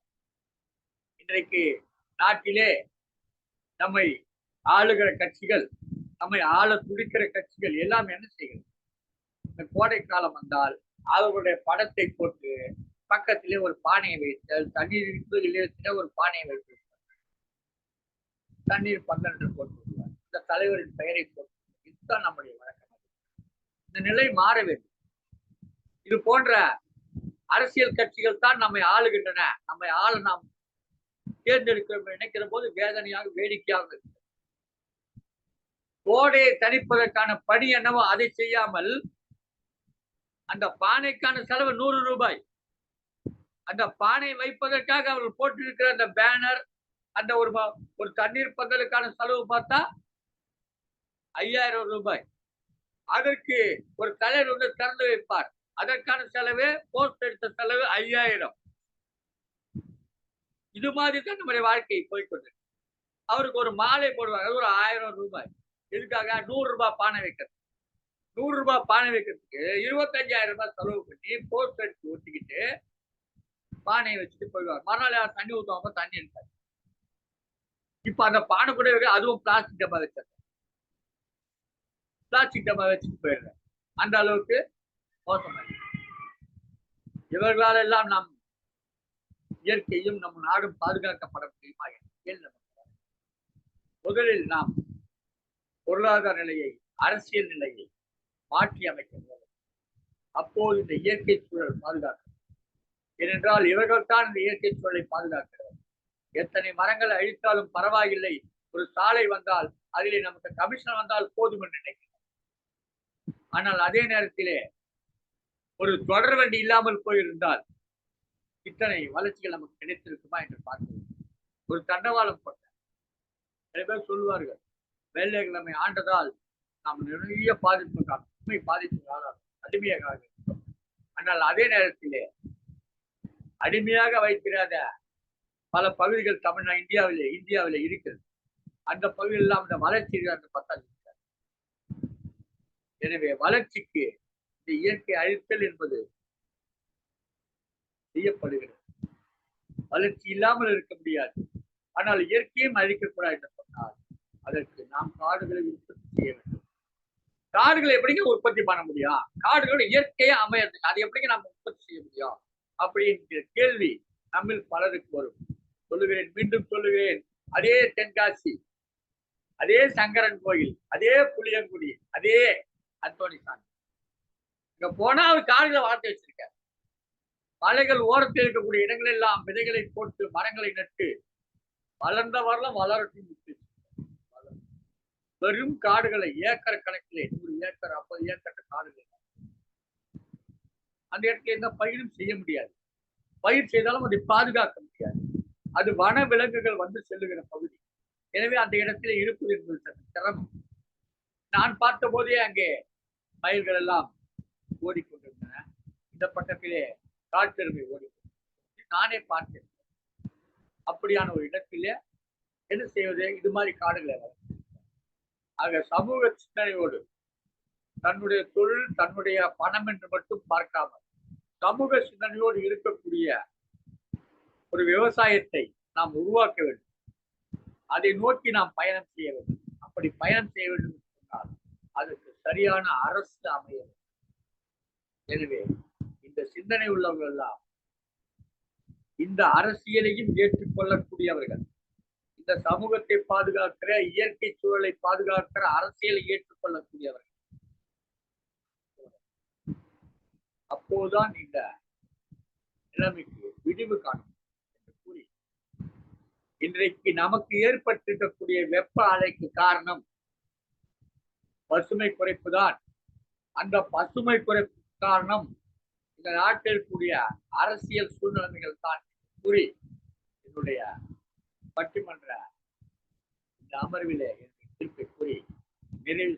இன்றைக்கு நாட்டிலே நம்மை ஆளுகிற கட்சிகள், நம்மை ஆள துடிக்கிற கட்சிகள் எல்லாம் என்ன செய்கிறது? இந்த கோடை காலம் வந்தால் அவர்களுடைய படத்தை போட்டு பக்கத்திலே ஒரு பானையை வைத்தல், தண்ணீர் இலத்திலே ஒரு பானையை வைத்து தண்ணீர் 12 போட்டு விடுவார். இந்த தலைவரின் பெயரை போட்டு. இதுதான் நம்முடைய வழக்கம். இந்த நிலை மாற வேண்டும். இது போன்ற அரசியல் கட்சிகள் தான் நம்மை ஆளுகின்றன. நம்மை ஆள நாம் தேர்ந்தெடுக்க நினைக்கிற போது வேதனையாக வேடிக்கையாக இருக்கு. கோடையை தணிப்பதற்கான பணி என்னவோ அதை செய்யாமல் அந்த பானைக்கான செலவு 100 ரூபாய். அந்த பானை வைப்பதற்காக அவர்கள் போட்டிருக்கிற அந்த பேனர், அந்த ஒரு தண்ணீர் பந்தலுக்கான செலவு பார்த்தா 5000 ரூபாய். அதற்கு ஒரு தலைவர் வந்து திறந்து வைப்பார். அதற்கான செலவு, போஸ்ட் எடுத்த செலவு 5000. இது மாதிரி தான் நம்முடைய வாழ்க்கை போய்கொண்டு. அவருக்கு ஒரு மாலை போடுவாங்க, அது ஒரு 1000 ரூபாய். எதுக்காக? 100 ரூபாய் பானை வைக்கிறது. 100 ரூபாய் பானை வைக்கிறதுக்கு 25,000 ரூபாய் செலவு பண்ணி போஸ்ட் எடுத்து ஒட்டிக்கிட்டு பானையை வச்சுட்டு போயிடுவாங்க. மறுநாள் யாரும் தண்ணி ஊற்றுவாங்க, தண்ணி இருக்காது. இப்ப அந்த பானை கூட அதுவும் பிளாஸ்டிக் டப்பா வச்சிருக்க, பிளாஸ்டிக் டப்பா வச்சுட்டு போயிடுறேன். அந்த அளவுக்கு மோசமாக இவர்களால் எல்லாம் நாம் இயற்கையும் நம் நாடும் பாதுகாக்கப்பட முடியுமா? முதலில் நாம் பொருளாதார நிலையை, அரசியல் நிலையை மாற்றி அமைக்க வேண்டும். அப்போது இந்த இயற்கை சூழல் பாதுகாக்கும். ஏனென்றால் இவர்கள் தான் இந்த இயற்கை சூழலை பாதுகாக்கிறார். எத்தனை மரங்களை அழித்தாலும் பரவாயில்லை, ஒரு சாலை வந்தால் அதிலே நமக்கு கமிஷன் வந்தால் போதும் என்று நினைக்கிறோம். ஆனால் அதே நேரத்திலே ஒரு தொடர் வண்டி இல்லாமல் போயிருந்தால் இத்தனை வளர்ச்சிகள் நமக்கு கிடைத்திருக்குமா என்று பார்க்கிறோம். ஒரு தண்டவாளம் போட்ட சில பேர் சொல்லுவார்கள், வெள்ளைகள் நம்மை ஆண்டதால் நாம் நிறைய பாதிப்புகளால் அடிமையாக. ஆனால் அதே நேரத்திலே அடிமையாக வைக்கிறாத பல பகுதிகள் இந்தியாவிலே இருக்கிறது. அந்த பகுதியில் எல்லாம் இந்த வளர்ச்சி அந்த பத்தால். எனவே வளர்ச்சிக்கு இந்த இயற்கை அழித்தல் என்பது செய்யப்படுகிறது. வளர்ச்சி இல்லாமல் இருக்க முடியாது. ஆனால் இயற்கையும் அழிக்கக்கூடாது என்று சொன்னால் அதற்கு நாம் காடுகளை உற்பத்தி செய்ய வேண்டும். காடுகளை எப்படிங்க உற்பத்தி பண்ண முடியும்? காடுகளோட இயற்கையா அமையாது, அதை எப்படிங்க நாம் உற்பத்தி செய்ய முடியும் அப்படிங்கிற கேள்வி நம்மில் பலருக்கு வரும். சொல்லுகிறேன், மீண்டும் சொல்லுகிறேன், அதே தென்காசி, அதே சங்கரன் கோயில், அதே புளியங்குடி, அதே அந்தோணி சாமி, இங்க போனா அவர் காடுகளை வளர்த்து வச்சிருக்காரு. மலைகள் ஓரத்தில் இருக்கக்கூடிய இடங்கள் எல்லாம் விதைகளை போட்டு மரங்களை நட்டு வளர்ந்த வரலாம் வளரட்டும் விட்டு வெறும் காடுகளை ஏக்கர் கணக்கிலே 100 ஏக்கர் 50 ஏக்கர் காடுகள் அந்த இடத்துல எந்த பயிரும் செய்ய முடியாது. பயிர் செய்தாலும் அதை பாதுகாக்க முடியாது. அது வன விலங்குகள் வந்து செல்லுகிற பகுதி. எனவே அந்த இடத்திலே இருப்பது என்பது சற்று சிரமம். நான் பார்த்த போதே அங்கே மயில்கள் எல்லாம் ஓடிக்கொண்டிருந்தன. இந்த பக்கத்திலே காட்டெருமை ஓடிக்கொண்டிருந்தன. நானே பார்த்தேன். அப்படியான ஒரு இடத்திலே என்ன செய்வது? இது மாதிரி காடுகளை வளர்த்து. ஆக சமூக சிந்தனையோடு தன்னுடைய தொழில், தன்னுடைய பணம் என்று மட்டும் பார்க்காமல் சமூக சிந்தனையோடு இருக்கக்கூடிய ஒரு விவசாயத்தை நாம் உருவாக்க வேண்டும். அதை நோக்கி நாம் பயணம் செய்ய வேண்டும். அப்படி பயணம் செய்ய வேண்டும் சொன்னால் அதற்கு சரியான அரசு அமைய வேண்டும். எனவே இந்த சிந்தனை உள்ளவர்கள் எல்லாம் இந்த அரசியலையும் ஏற்றுக்கொள்ளக்கூடியவர்கள், இந்த சமூகத்தை பாதுகாக்கிற, இயற்கை சூழலை பாதுகாக்கிற அரசியலை ஏற்றுக்கொள்ளக்கூடியவர்கள். அப்போதுதான் இந்த நிலைமைக்கு விடிவு காணும் என்று கூறி, இன்றைக்கு நமக்கு ஏற்பட்டிருக்கக்கூடிய வெப்ப அலைக்கு காரணம் பசுமை குறைப்பு தான். அந்த பசுமை குறைப்பு காரணம் இந்த நாட்டில் கூடிய அரசியல் சூழ்நிலைகள் தான் கூறி என்னுடைய பட்டிமன்ற இந்த அமர்விலே தீர்ப்பை கூறி நிறைவு